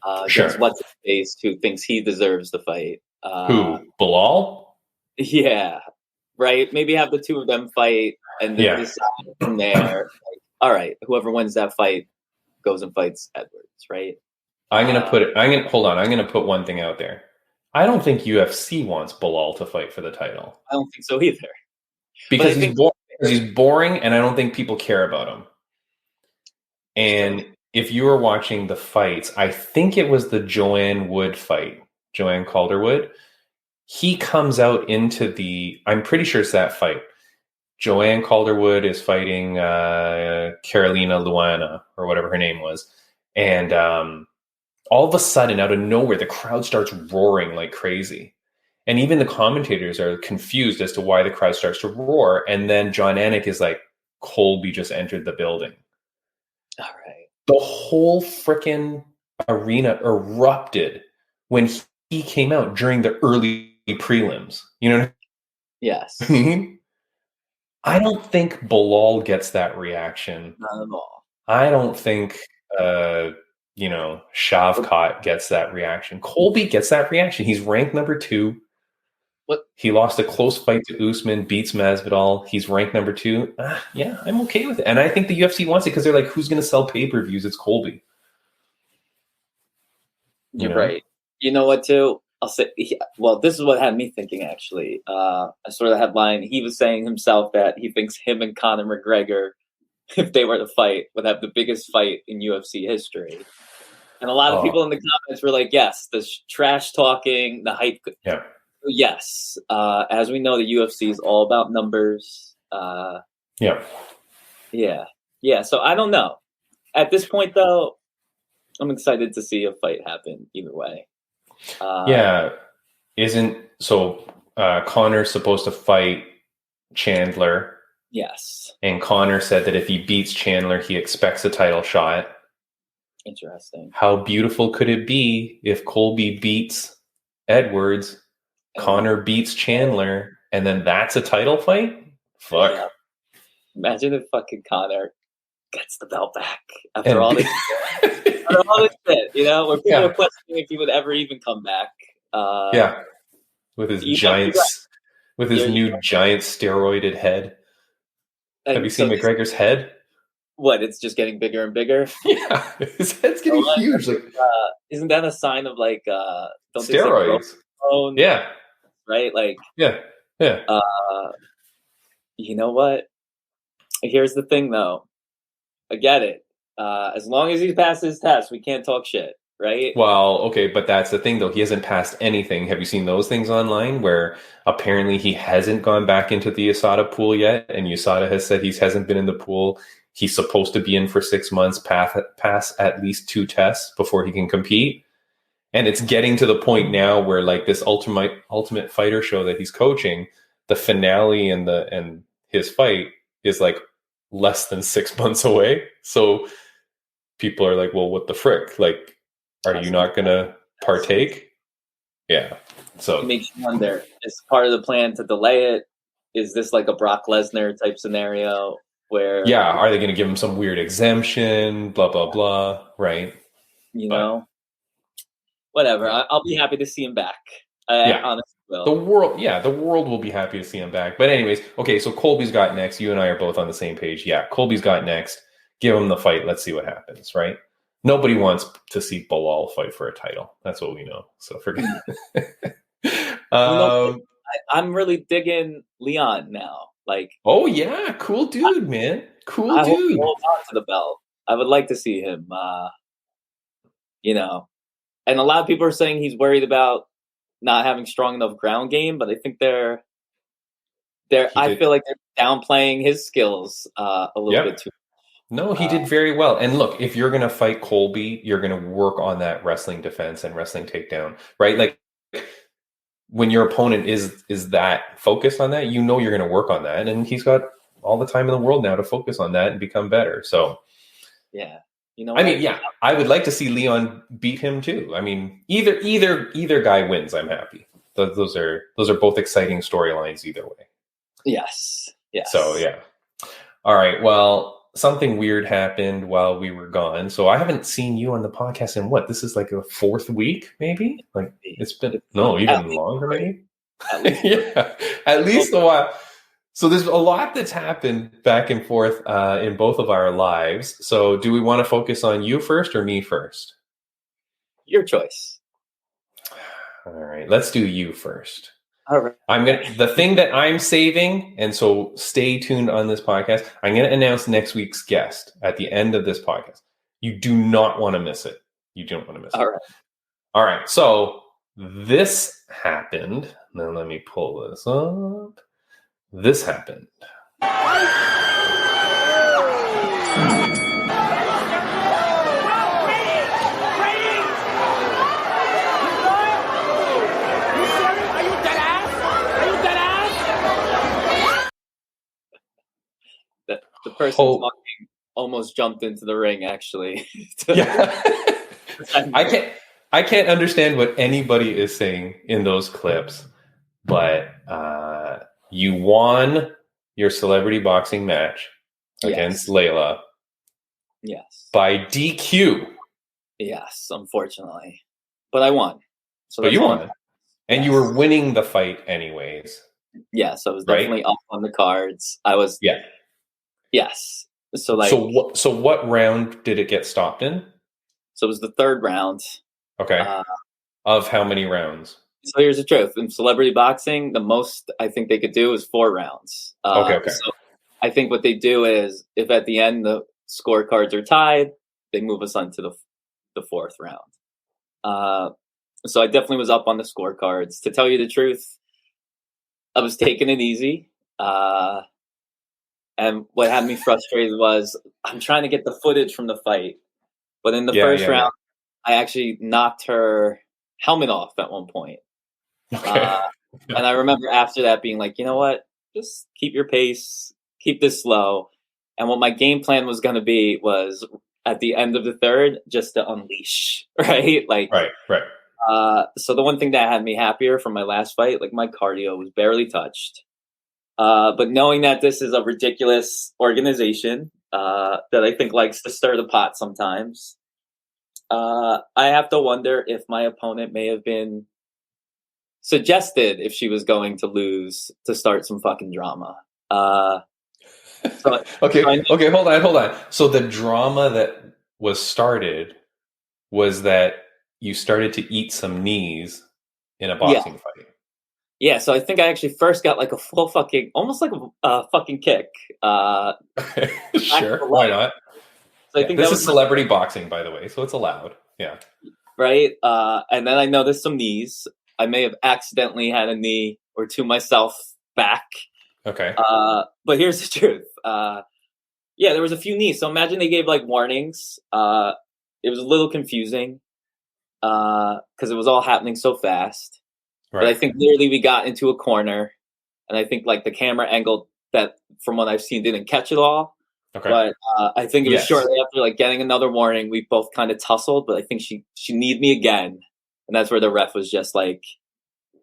Speaker 2: against what's his face, who thinks he deserves the fight.
Speaker 1: Who? Bilal?
Speaker 2: Yeah, right. Maybe have the 2 of them fight, and then decide from there. Like, all right, whoever wins that fight goes and fights Edwards. Right.
Speaker 1: I'm gonna put one thing out there. I don't think UFC wants Bilal to fight for the title.
Speaker 2: I don't think so either.
Speaker 1: Because he's boring, and I don't think people care about him. And if you were watching the fights, I think it was the Joanne Calderwood. He comes out into I'm pretty sure it's that fight. Joanne Calderwood is fighting Carolina Luana, or whatever her name was. And all of a sudden, out of nowhere, the crowd starts roaring like crazy. And even the commentators are confused as to why the crowd starts to roar. And then John Anik is like, Colby just entered the building.
Speaker 2: All right.
Speaker 1: The whole freaking arena erupted when he came out during the early prelims. You know what
Speaker 2: Yes.
Speaker 1: I mean? I don't think Bilal gets that reaction.
Speaker 2: Not at all.
Speaker 1: I don't think, Shavkat gets that reaction. Colby gets that reaction. He's ranked number 2.
Speaker 2: What?
Speaker 1: He lost a close fight to Usman, beats Masvidal. He's ranked number 2. Yeah, I'm okay with it. And I think the UFC wants it because they're like, who's going to sell pay-per-views? It's Colby.
Speaker 2: You're right. You know what, too? I'll say, this is what had me thinking, actually. I saw the headline. He was saying himself that he thinks him and Conor McGregor, if they were to fight, would have the biggest fight in UFC history. And a lot of people in the comments were like, yes, the trash talking, the hype.
Speaker 1: Yeah.
Speaker 2: Yes. As we know, the UFC is all about numbers.
Speaker 1: Yeah.
Speaker 2: So I don't know. At this point, though, I'm excited to see a fight happen either way.
Speaker 1: Connor's supposed to fight Chandler.
Speaker 2: Yes.
Speaker 1: And Connor said that if he beats Chandler, he expects a title shot.
Speaker 2: Interesting.
Speaker 1: How beautiful could it be if Colby beats Edwards, Connor beats Chandler, and then that's a title fight? Fuck. Yeah.
Speaker 2: Imagine if fucking Connor gets the belt back after all this shit. After all this shit, where people are questioning if he would ever even come back.
Speaker 1: With his new giant steroided head. Have you seen McGregor's head?
Speaker 2: What? It's just getting bigger and bigger.
Speaker 1: Yeah, his head's getting huge.
Speaker 2: Isn't that a sign of
Speaker 1: steroids? Yeah.
Speaker 2: Right.
Speaker 1: Yeah.
Speaker 2: You know what? Here's the thing, though. I get it. As long as he passes his test, we can't talk shit, right?
Speaker 1: Well, okay, but that's the thing, though. He hasn't passed anything. Have you seen those things online where apparently he hasn't gone back into the USADA pool yet, and USADA has said he hasn't been in the pool. He's supposed to be in for 6 months, pass at least 2 tests before he can compete. And it's getting to the point now where this Ultimate Fighter show that he's coaching, the finale and his fight is less than 6 months away. So people are like, well, what the frick? Are you not going to partake? Yeah. So
Speaker 2: it makes you wonder, is part of the plan to delay it? Is this like a Brock Lesnar type scenario where...
Speaker 1: Yeah, are they going to give him some weird exemption, blah, blah, blah, right?
Speaker 2: Whatever. I'll be happy to see him back. Honestly will.
Speaker 1: The world will be happy to see him back. But anyways, okay, so Colby's got next. You and I are both on the same page. Yeah, Colby's got next. Give him the fight. Let's see what happens, right? Nobody wants to see Bilal fight for a title. That's what we know. So forget it.
Speaker 2: I'm really digging Leon now.
Speaker 1: Oh yeah, cool dude, man. Cool dude.
Speaker 2: Hope he holds on to the belt. I would like to see him. And a lot of people are saying he's worried about not having strong enough ground game, but I think I feel like they're downplaying his skills a little bit too much.
Speaker 1: No, he did very well. And look, if you're going to fight Colby, you're going to work on that wrestling defense and wrestling takedown, right? When your opponent is that focused on that, you're going to work on that. And he's got all the time in the world now to focus on that and become better. So,
Speaker 2: yeah.
Speaker 1: I would like to see Leon beat him too. I mean, either guy wins, I'm happy. those are both exciting storylines either way.
Speaker 2: Yes.
Speaker 1: So yeah. All right. Well, something weird happened while we were gone. So I haven't seen you on the podcast in what? This is like a 4th week, maybe? Like it's been even longer, maybe?
Speaker 2: At least
Speaker 1: yeah. At least a while. So there's a lot that's happened back and forth in both of our lives. So do we want to focus on you first or me first?
Speaker 2: Your choice.
Speaker 1: All right. Let's do you first.
Speaker 2: All right.
Speaker 1: The thing that I'm saving, and so stay tuned on this podcast, I'm going to announce next week's guest at the end of this podcast. You do not want to miss it. You don't want to miss it.
Speaker 2: All right.
Speaker 1: All right. So this happened. Now let me pull this up. This happened.
Speaker 2: The person talking almost jumped into the ring, actually.
Speaker 1: Yeah. I can't understand what anybody is saying in those clips, but you won your celebrity boxing match against Layla.
Speaker 2: Yes.
Speaker 1: By DQ.
Speaker 2: Yes, unfortunately. But I won.
Speaker 1: But you won. And you were winning the fight anyways.
Speaker 2: Yes, I was definitely up on the cards. I was.
Speaker 1: Yeah.
Speaker 2: Yes. So
Speaker 1: what round did it get stopped in?
Speaker 2: So it was the 3rd round.
Speaker 1: Okay. Of how many rounds?
Speaker 2: So here's the truth. In celebrity boxing, the most I think they could do is 4 rounds.
Speaker 1: Okay.
Speaker 2: So I think what they do is if at the end the scorecards are tied, they move us on to the 4th round. So I definitely was up on the scorecards. To tell you the truth, I was taking it easy. And what had me frustrated was I'm trying to get the footage from the fight. But in the first round, I actually knocked her helmet off at one point.
Speaker 1: Okay.
Speaker 2: And I remember after that being like, you know what? Just keep your pace. Keep this slow. And what my game plan was going to be was at the end of the 3rd, just to unleash, right? Right. So the one thing that had me happier from my last fight, like my cardio was barely touched. But knowing that this is a ridiculous organization that I think likes to stir the pot sometimes, I have to wonder if my opponent may have been suggested if she was going to lose to start some fucking drama.
Speaker 1: Okay, hold on. So the drama that was started was that you started to eat some knees in a boxing fight.
Speaker 2: Yeah, so I think I actually first got like a full fucking, almost like a fucking kick.
Speaker 1: Sure, why not?
Speaker 2: So I think
Speaker 1: this is celebrity boxing, by the way, so it's allowed. Yeah.
Speaker 2: Right? And then I noticed some knees. I may have accidentally had a knee or two myself back.
Speaker 1: Okay.
Speaker 2: But here's the truth. There was a few knees. So imagine they gave like warnings. It was a little confusing because it was all happening so fast. Right. But I think literally we got into a corner, and I think like the camera angle that, from what I've seen, didn't catch it all. Okay. But I think it was shortly after like getting another warning, we both kind of tussled. But I think she kneed me again, and that's where the ref was just like,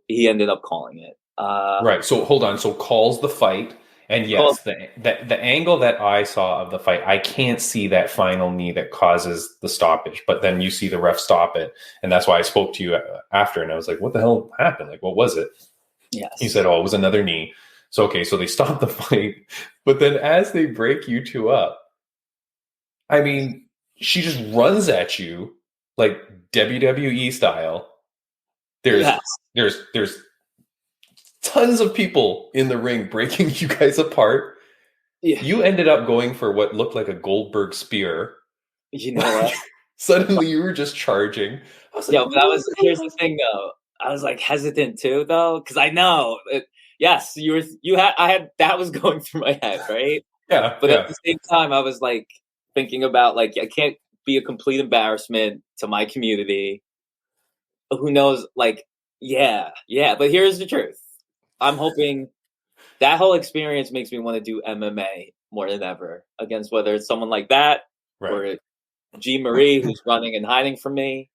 Speaker 2: he ended up calling it.
Speaker 1: Right. So hold on. So calls the fight. And yes, the angle that I saw of the fight, I can't see that final knee that causes the stoppage. But then you see the ref stop it. And that's why I spoke to you after. And I was like, what the hell happened? Like, what was it?
Speaker 2: Yes.
Speaker 1: He said, it was another knee. So, okay, so they stop the fight. But then as they break you two up, I mean, she just runs at you like WWE style. There's tons of people in the ring breaking you guys apart. Yeah. You ended up going for what looked like a Goldberg spear.
Speaker 2: You know what?
Speaker 1: Suddenly you were just charging. I was like,
Speaker 2: here's the thing though. I was like hesitant too though, because I know that was going through my head, right?
Speaker 1: Yeah.
Speaker 2: But at the same time, I was like thinking about like I can't be a complete embarrassment to my community. Who knows? Like, yeah. But here's the truth. I'm hoping that whole experience makes me want to do MMA more than ever against whether it's someone like that or G. Marie who's running and hiding from me.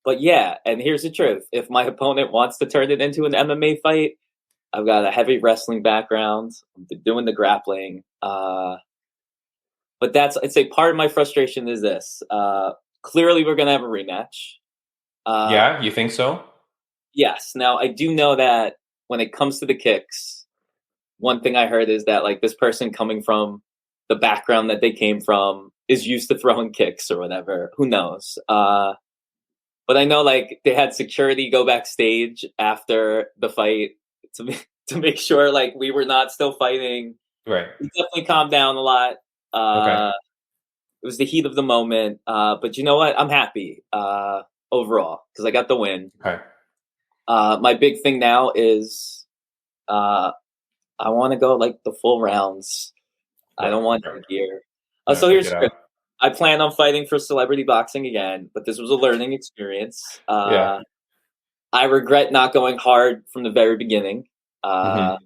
Speaker 2: But yeah, and here's the truth. If my opponent wants to turn it into an MMA fight, I've got a heavy wrestling background. I've been doing the grappling. But I'd say part of my frustration is this. Clearly, we're going to have a rematch.
Speaker 1: Yeah, you think so?
Speaker 2: Yes. Now, I do know that when it comes to the kicks, one thing I heard is that like this person coming from the background that they came from is used to throwing kicks or whatever. Who knows? But I know like they had security go backstage after the fight to make sure like we were not still fighting.
Speaker 1: Right.
Speaker 2: We definitely calmed down a lot.
Speaker 1: Okay.
Speaker 2: It was the heat of the moment. But you know what? I'm happy overall because I got the win.
Speaker 1: Okay.
Speaker 2: My big thing now is I want to go like the full rounds. I don't want to gear. So here's the I plan on fighting for celebrity boxing again, but this was a learning experience.
Speaker 1: Yeah.
Speaker 2: I regret not going hard from the very beginning because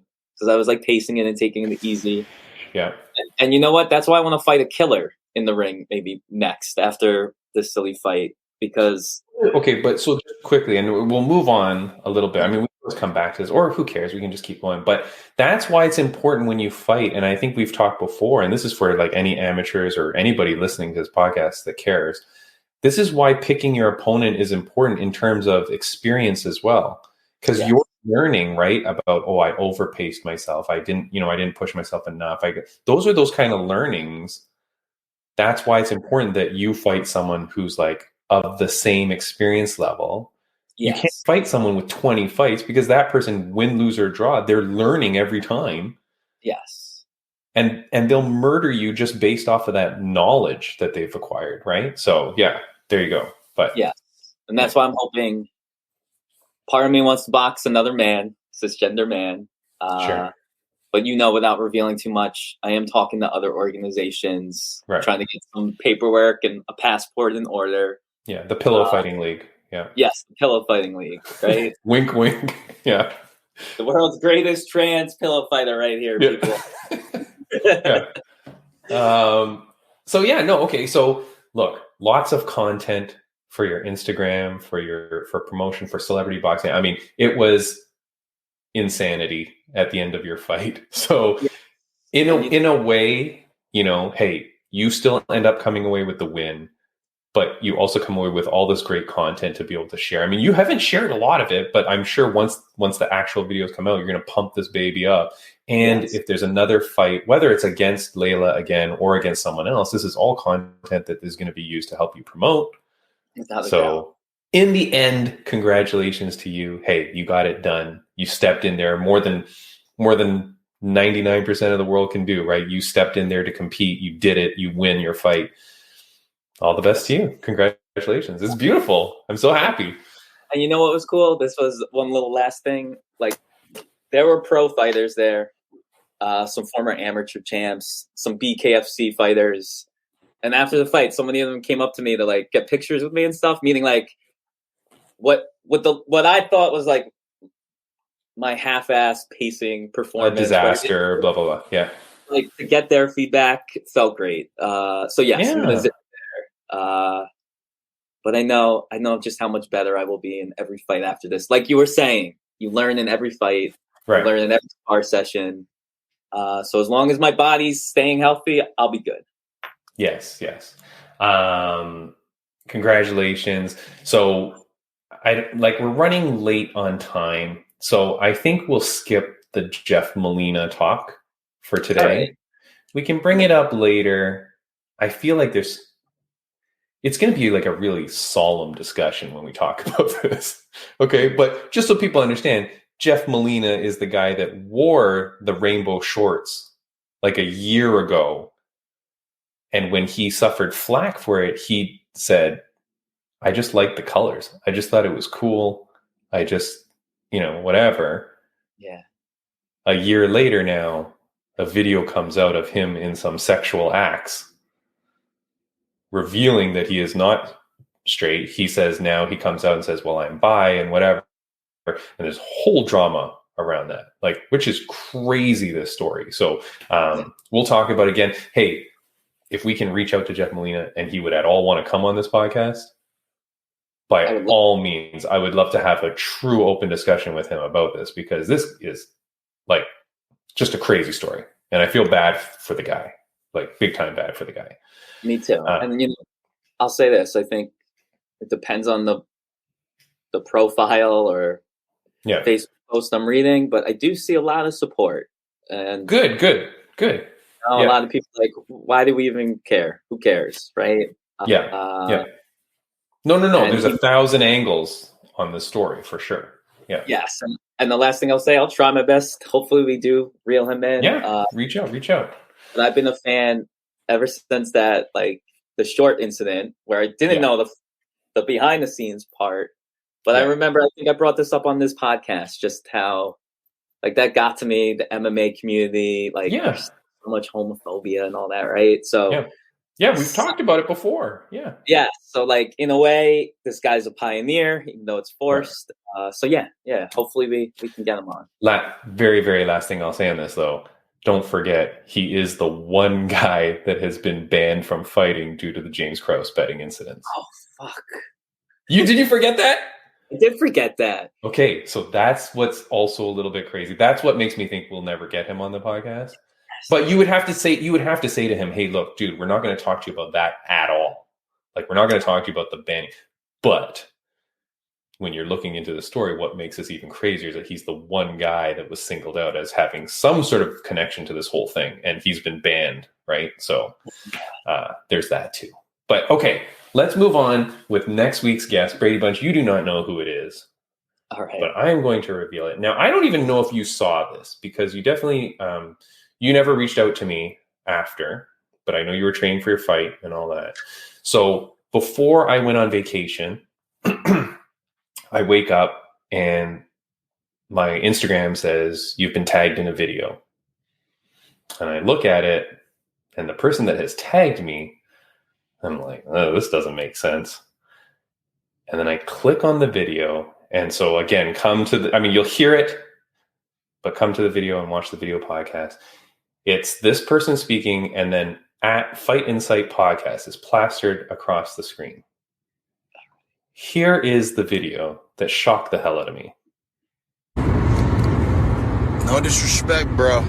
Speaker 2: I was like pacing it and taking it easy.
Speaker 1: Yeah.
Speaker 2: And you know what? That's why I want to fight a killer in the ring maybe next after this silly fight because...
Speaker 1: Okay, but so just quickly, and we'll move on a little bit. I mean, we can always come back to this, or who cares? We can just keep going. But that's why it's important when you fight. And I think we've talked before, and this is for like any amateurs or anybody listening to this podcast that cares. This is why picking your opponent is important in terms of experience as well, because you're learning, right? About, oh, I overpaced myself. I didn't push myself enough. Those are those kind of learnings. That's why it's important that you fight someone who's like of the same experience level. Yes. You can't fight someone with 20 fights because that person, win, lose, or draw, they're learning every time.
Speaker 2: Yes.
Speaker 1: And they'll murder you just based off of that knowledge that they've acquired, right? So yeah, there you go. But
Speaker 2: yeah. And that's why I'm hoping part of me wants to box another man, cisgender man.
Speaker 1: Sure.
Speaker 2: But without revealing too much, I am talking to other organizations, trying to get some paperwork and a passport in order.
Speaker 1: Yeah, the Pillow Fighting League. Yeah.
Speaker 2: Yes, the Pillow Fighting League, right?
Speaker 1: Wink, wink. Yeah.
Speaker 2: The world's greatest trans pillow fighter right here, people.
Speaker 1: Yeah. Okay. So look, lots of content for your Instagram, for promotion, for celebrity boxing. I mean, it was insanity at the end of your fight. So in a way, hey, you still end up coming away with the win, but you also come away with all this great content to be able to share. I mean, you haven't shared a lot of it, but I'm sure once the actual videos come out, you're going to pump this baby up. And if there's another fight, whether it's against Layla again or against someone else, this is all content that is going to be used to help you promote. So in the end, congratulations to you. Hey, you got it done. You stepped in there more than 99% of the world can do, right? You stepped in there to compete. You did it. You win your fight. All the best to you. Congratulations. It's beautiful. I'm so happy.
Speaker 2: And you know what was cool? This was one little last thing. Like, there were pro fighters there, some former amateur champs, some BKFC fighters. And after the fight, so many of them came up to me to like get pictures with me and stuff, meaning like what I thought was like my half-assed pacing performance.
Speaker 1: A disaster, blah, blah, blah. Yeah.
Speaker 2: Like to get their feedback felt great. So yes, I'm gonna zip there. But I know just how much better I will be in every fight after this. Like you were saying, you learn in every fight, you learn in every spar session. So as long as my body's staying healthy, I'll be good.
Speaker 1: Yes. Congratulations. So we're running late on time. So I think we'll skip the Jeff Molina talk for today. Right. We can bring it up later. I feel like it's going to be like a really solemn discussion when we talk about this. Okay. But just so people understand, Jeff Molina is the guy that wore the rainbow shorts like a year ago. And when he suffered flack for it, he said, I just liked the colors. I just thought it was cool. I just, whatever.
Speaker 2: Yeah.
Speaker 1: A year later now, a video comes out of him in some sexual acts, revealing that he is not straight. He says now he comes out and says, well, I'm bi and whatever. And there's whole drama around that, which is crazy, this story. So we'll talk about again. Hey, if we can reach out to Jeff Molina and he would at all want to come on this podcast, by all means, I would love to have a true open discussion with him about this, because this is like just a crazy story. And I feel bad for the guy, like big time bad for the guy.
Speaker 2: Me too. And I'll say this: I think it depends on the profile or Facebook post I'm reading, but I do see a lot of support. And
Speaker 1: good.
Speaker 2: A lot of people like, why do we even care? Who cares, right?
Speaker 1: No. There's 1,000 angles on this story for sure. Yeah.
Speaker 2: Yes, and the last thing I'll say, I'll try my best. Hopefully, we do reel him in.
Speaker 1: Yeah. Reach out.
Speaker 2: But I've been a fan ever since that, like the short incident where I didn't know the behind the scenes part. But I remember, I think I brought this up on this podcast, just how like that got to me, the MMA community, like there's so much homophobia and all that, right? So
Speaker 1: we've talked about it before. Yeah.
Speaker 2: So like in a way, this guy's a pioneer, even though it's forced. Right. So hopefully we can get him on.
Speaker 1: Very, very last thing I'll say on this though, don't forget he is the one guy that has been banned from fighting due to the James Krause betting incidents.
Speaker 2: Oh fuck!
Speaker 1: Did you forget that?
Speaker 2: I did forget that.
Speaker 1: Okay, so that's what's also a little bit crazy. That's what makes me think we'll never get him on the podcast. But you would have to say to him, hey, look, dude, we're not going to talk to you about that at all. Like, we're not going to talk to you about the banning. But when you're looking into the story, what makes this even crazier is that he's the one guy that was singled out as having some sort of connection to this whole thing. And he's been banned, right? So there's that too. But okay, let's move on with next week's guest. Brady Bunch, you do not know who it is.
Speaker 2: All right.
Speaker 1: But I am going to reveal it. Now, I don't even know if you saw this, because you definitely... you never reached out to me after, but I know you were training for your fight and all that. So before I went on vacation, I wake up and my Instagram says, you've been tagged in a video. And I look at it, and the person that has tagged me, I'm like, oh, this doesn't make sense. And then I click on the video. And so again, you'll hear it, but come to the video and watch the video podcast. It's this person speaking, and then at Fight Insight Podcast is plastered across the screen. Here is the video that shocked the hell out of me.
Speaker 5: No disrespect, bro.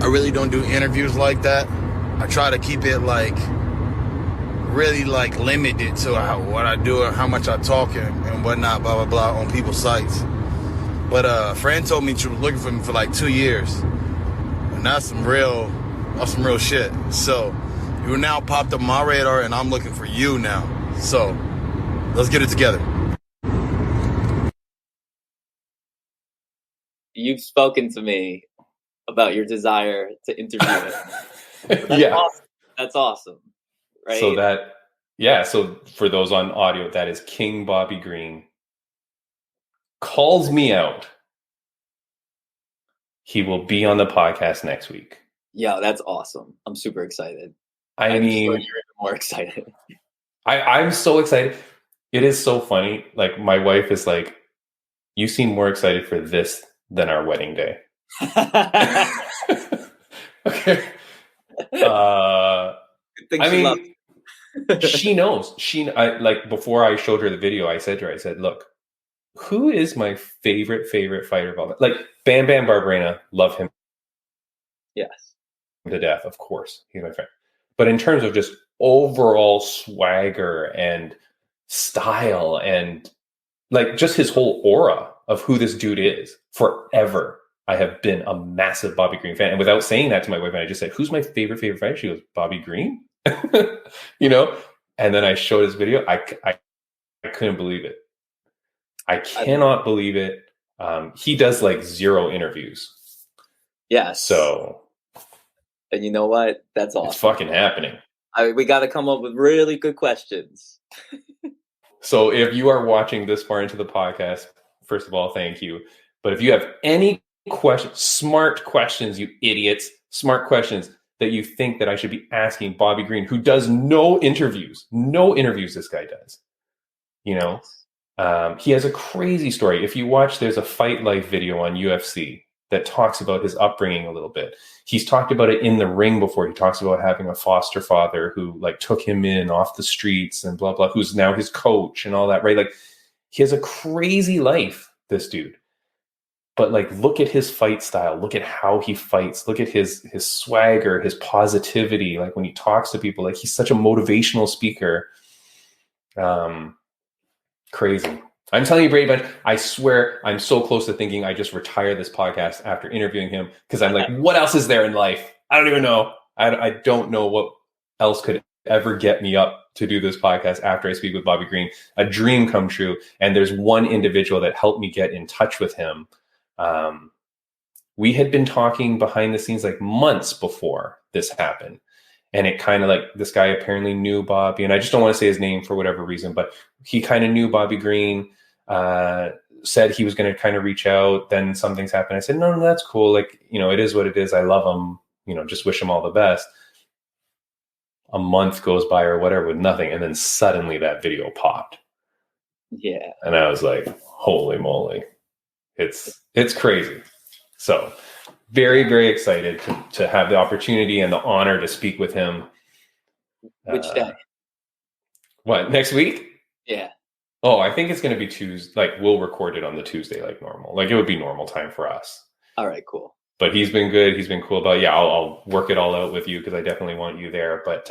Speaker 5: I really don't do interviews like that. I try to keep it really limited to what I do and how much I talk and whatnot, blah, blah, blah, on people's sites. But a friend told me she was looking for me for 2 years. And that's some real shit. So you now popped up my radar, and I'm looking for you now. So let's get it together.
Speaker 2: You've spoken to me about your desire to interview him. That's awesome. Right.
Speaker 1: So for those on audio, that is King Bobby Green calls me out. He will be on the podcast next week.
Speaker 2: Yeah, that's awesome. I'm super excited.
Speaker 1: I'm
Speaker 2: sure you're even more excited.
Speaker 1: I'm so excited. It is so funny. Like, my wife is like, you seem more excited for this than our wedding day. Okay. She knows. Before I showed her the video, I said to her, look, who is my favorite fighter of all time? Like, Bam Bam Barberena, love him.
Speaker 2: Yes.
Speaker 1: To death, of course. He's my friend. But in terms of just overall swagger and style and just his whole aura of who this dude is, forever, I have been a massive Bobby Green fan. And without saying that to my wife, I just said, who's my favorite fighter? She goes, Bobby Green? And then I showed his video. I couldn't believe it. I cannot believe it. He does 0 interviews.
Speaker 2: Yes.
Speaker 1: So.
Speaker 2: And you know what? That's awesome.
Speaker 1: It's fucking happening.
Speaker 2: We got to come up with really good questions.
Speaker 1: So if you are watching this far into the podcast, first of all, thank you. But if you have any questions, smart questions, you idiots, smart questions that you think that I should be asking Bobby Green, who does no interviews this guy does. He has a crazy story. If you watch, there's a Fight Life video on UFC that talks about his upbringing a little bit. He's talked about it in the ring before. He talks about having a foster father who like took him in off the streets and blah, blah, who's now his coach and all that, right? Like he has a crazy life, this dude. But like, look at his fight style. Look at how he fights. Look at his swagger, his positivity. Like when he talks to people, like he's such a motivational speaker. Crazy. I'm telling you, Brady Bunch, I swear I'm so close to thinking I just retire this podcast after interviewing him because I'm like, what else is there in life? I don't even know. I don't know what else could ever get me up to do this podcast after I speak with Bobby Green. A dream come true. And there's one individual that helped me get in touch with him. We had been talking behind the scenes like months before this happened. And it kind of like, this guy apparently knew Bobby, and I just don't want to say his name for whatever reason, but he kind of knew Bobby Green, said he was going to kind of reach out. Then some things happened. I said, no, that's cool. Like, you know, it is what it is. I love him, you know, just wish him all the best. A month goes by or whatever with nothing. And then suddenly that video popped.
Speaker 2: Yeah.
Speaker 1: And I was like, holy moly. It's crazy. So very, very excited to have the opportunity and the honor to speak with him.
Speaker 2: Which day?
Speaker 1: What, next week?
Speaker 2: Yeah.
Speaker 1: Oh, I think it's going to be Tuesday. Like we'll record it on the Tuesday, like normal. Like it would be normal time for us.
Speaker 2: All right, cool.
Speaker 1: But he's been good. He's been cool about it. Yeah, I'll work it all out with you because I definitely want you there. But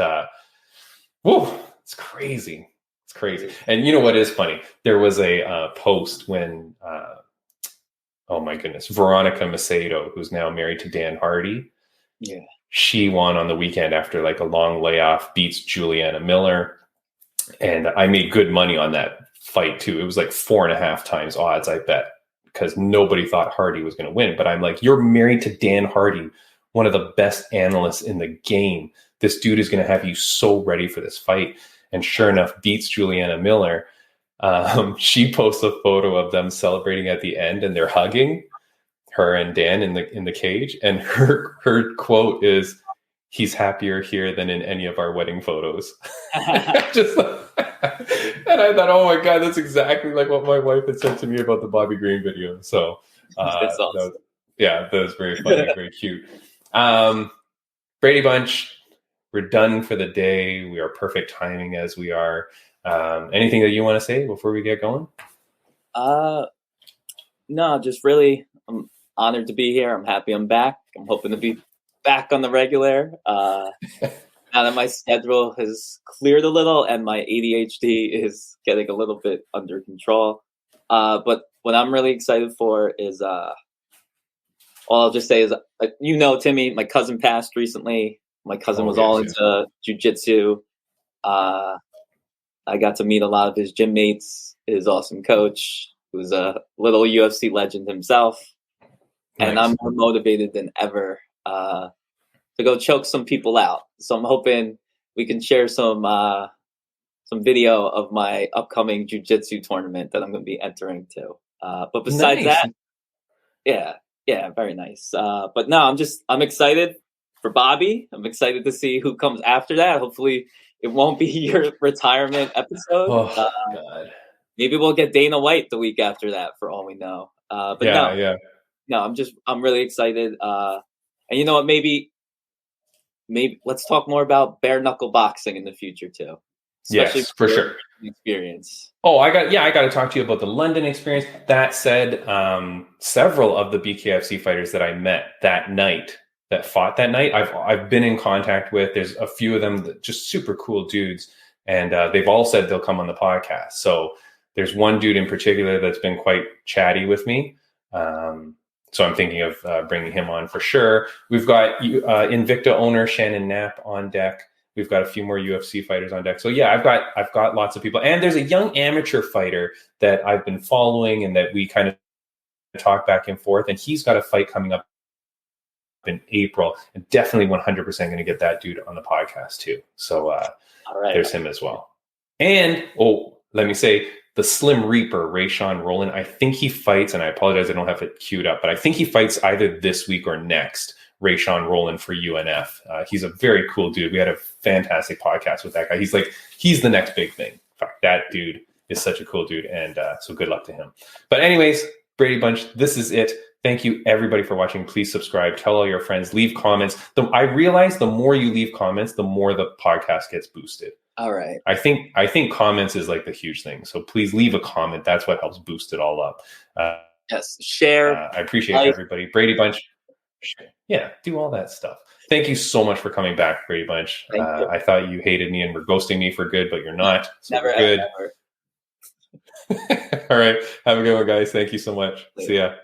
Speaker 1: whoa, it's crazy. It's crazy. And you know what is funny? There was a post when oh my goodness, Veronica Macedo, who's now married to Dan Hardy.
Speaker 2: Yeah.
Speaker 1: She won on the weekend after like a long layoff, beats Juliana Miller. And I made good money on that fight too. It was like 4.5 times odds, I bet, because nobody thought Hardy was going to win. But I'm like, you're married to Dan Hardy, one of the best analysts in the game. This dude is going to have you so ready for this fight. And sure enough, beats Juliana Miller. She posts a photo of them celebrating at the end and they're hugging, her and Dan in the cage. And her quote is, "He's happier here than in any of our wedding photos." Just and I thought, oh my God, that's exactly like what my wife had said to me about the Bobby Green video. So
Speaker 2: That's awesome.
Speaker 1: that was very funny, very cute. Brady Bunch, we're done for the day. We are perfect timing as we are. Anything that you want to say before we get going?
Speaker 2: No, just really, I'm honored to be here. I'm happy I'm back. I'm hoping to be back on the regular. Now that my schedule has cleared a little and my ADHD is getting a little bit under control. But what I'm really excited for is, all I'll just say is, you know, Timmy, my cousin passed recently. My cousin was all into jiu-jitsu. I got to meet a lot of his gym mates, his awesome coach, who's a little UFC legend himself. Nice. And I'm more motivated than ever to go choke some people out. So I'm hoping we can share some video of my upcoming jiu-jitsu tournament that I'm going to be entering to. But besides that, yeah, very nice. But no, I'm excited for Bobby. I'm excited to see who comes after that. Hopefully it won't be your retirement episode.
Speaker 1: Oh, God.
Speaker 2: Maybe we'll get Dana White the week after that, for all we know. But no, I'm really excited. And you know what? Maybe let's talk more about bare knuckle boxing in the future too. Especially
Speaker 1: yes, for sure.
Speaker 2: Experience.
Speaker 1: Oh, I got to talk to you about the London experience. That said, several of the BKFC fighters that I met that fought that night, I've been in contact with. There's a few of them that just super cool dudes, and they've all said they'll come on the podcast. So there's one dude in particular that's been quite chatty with me. So I'm thinking of bringing him on for sure. We've got Invicta owner Shannon Knapp on deck. We've got a few more UFC fighters on deck. So yeah, I've got lots of people. And there's a young amateur fighter that I've been following and that we kind of talk back and forth. And he's got a fight coming up in April, and definitely 100% going to get that dude on the podcast too. So
Speaker 2: all right,
Speaker 1: there's him as well. And let me say, the Slim Reaper, Rayshawn Rowland, I think he fights, and I apologize, I don't have it queued up, but I think he fights either this week or next, Rayshawn Rowland for UNF. He's a very cool dude. We had a fantastic podcast with that guy. He's the next big thing. In fact, that dude is such a cool dude, and so good luck to him. But anyways, Brady Bunch, this is it. Thank you, everybody, for watching. Please subscribe. Tell all your friends. Leave comments. I realize the more you leave comments, the more the podcast gets boosted.
Speaker 2: All right.
Speaker 1: I think comments is like the huge thing. So please leave a comment. That's what helps boost it all up.
Speaker 2: Yes. Share.
Speaker 1: I appreciate everybody. Brady Bunch. Yeah, do all that stuff. Thank you so much for coming back, Brady Bunch. I thought you hated me and were ghosting me for good, but you're not. So
Speaker 2: Never.
Speaker 1: good. All right. Have a good one, guys. Thank you so much.
Speaker 2: Later.
Speaker 1: See ya.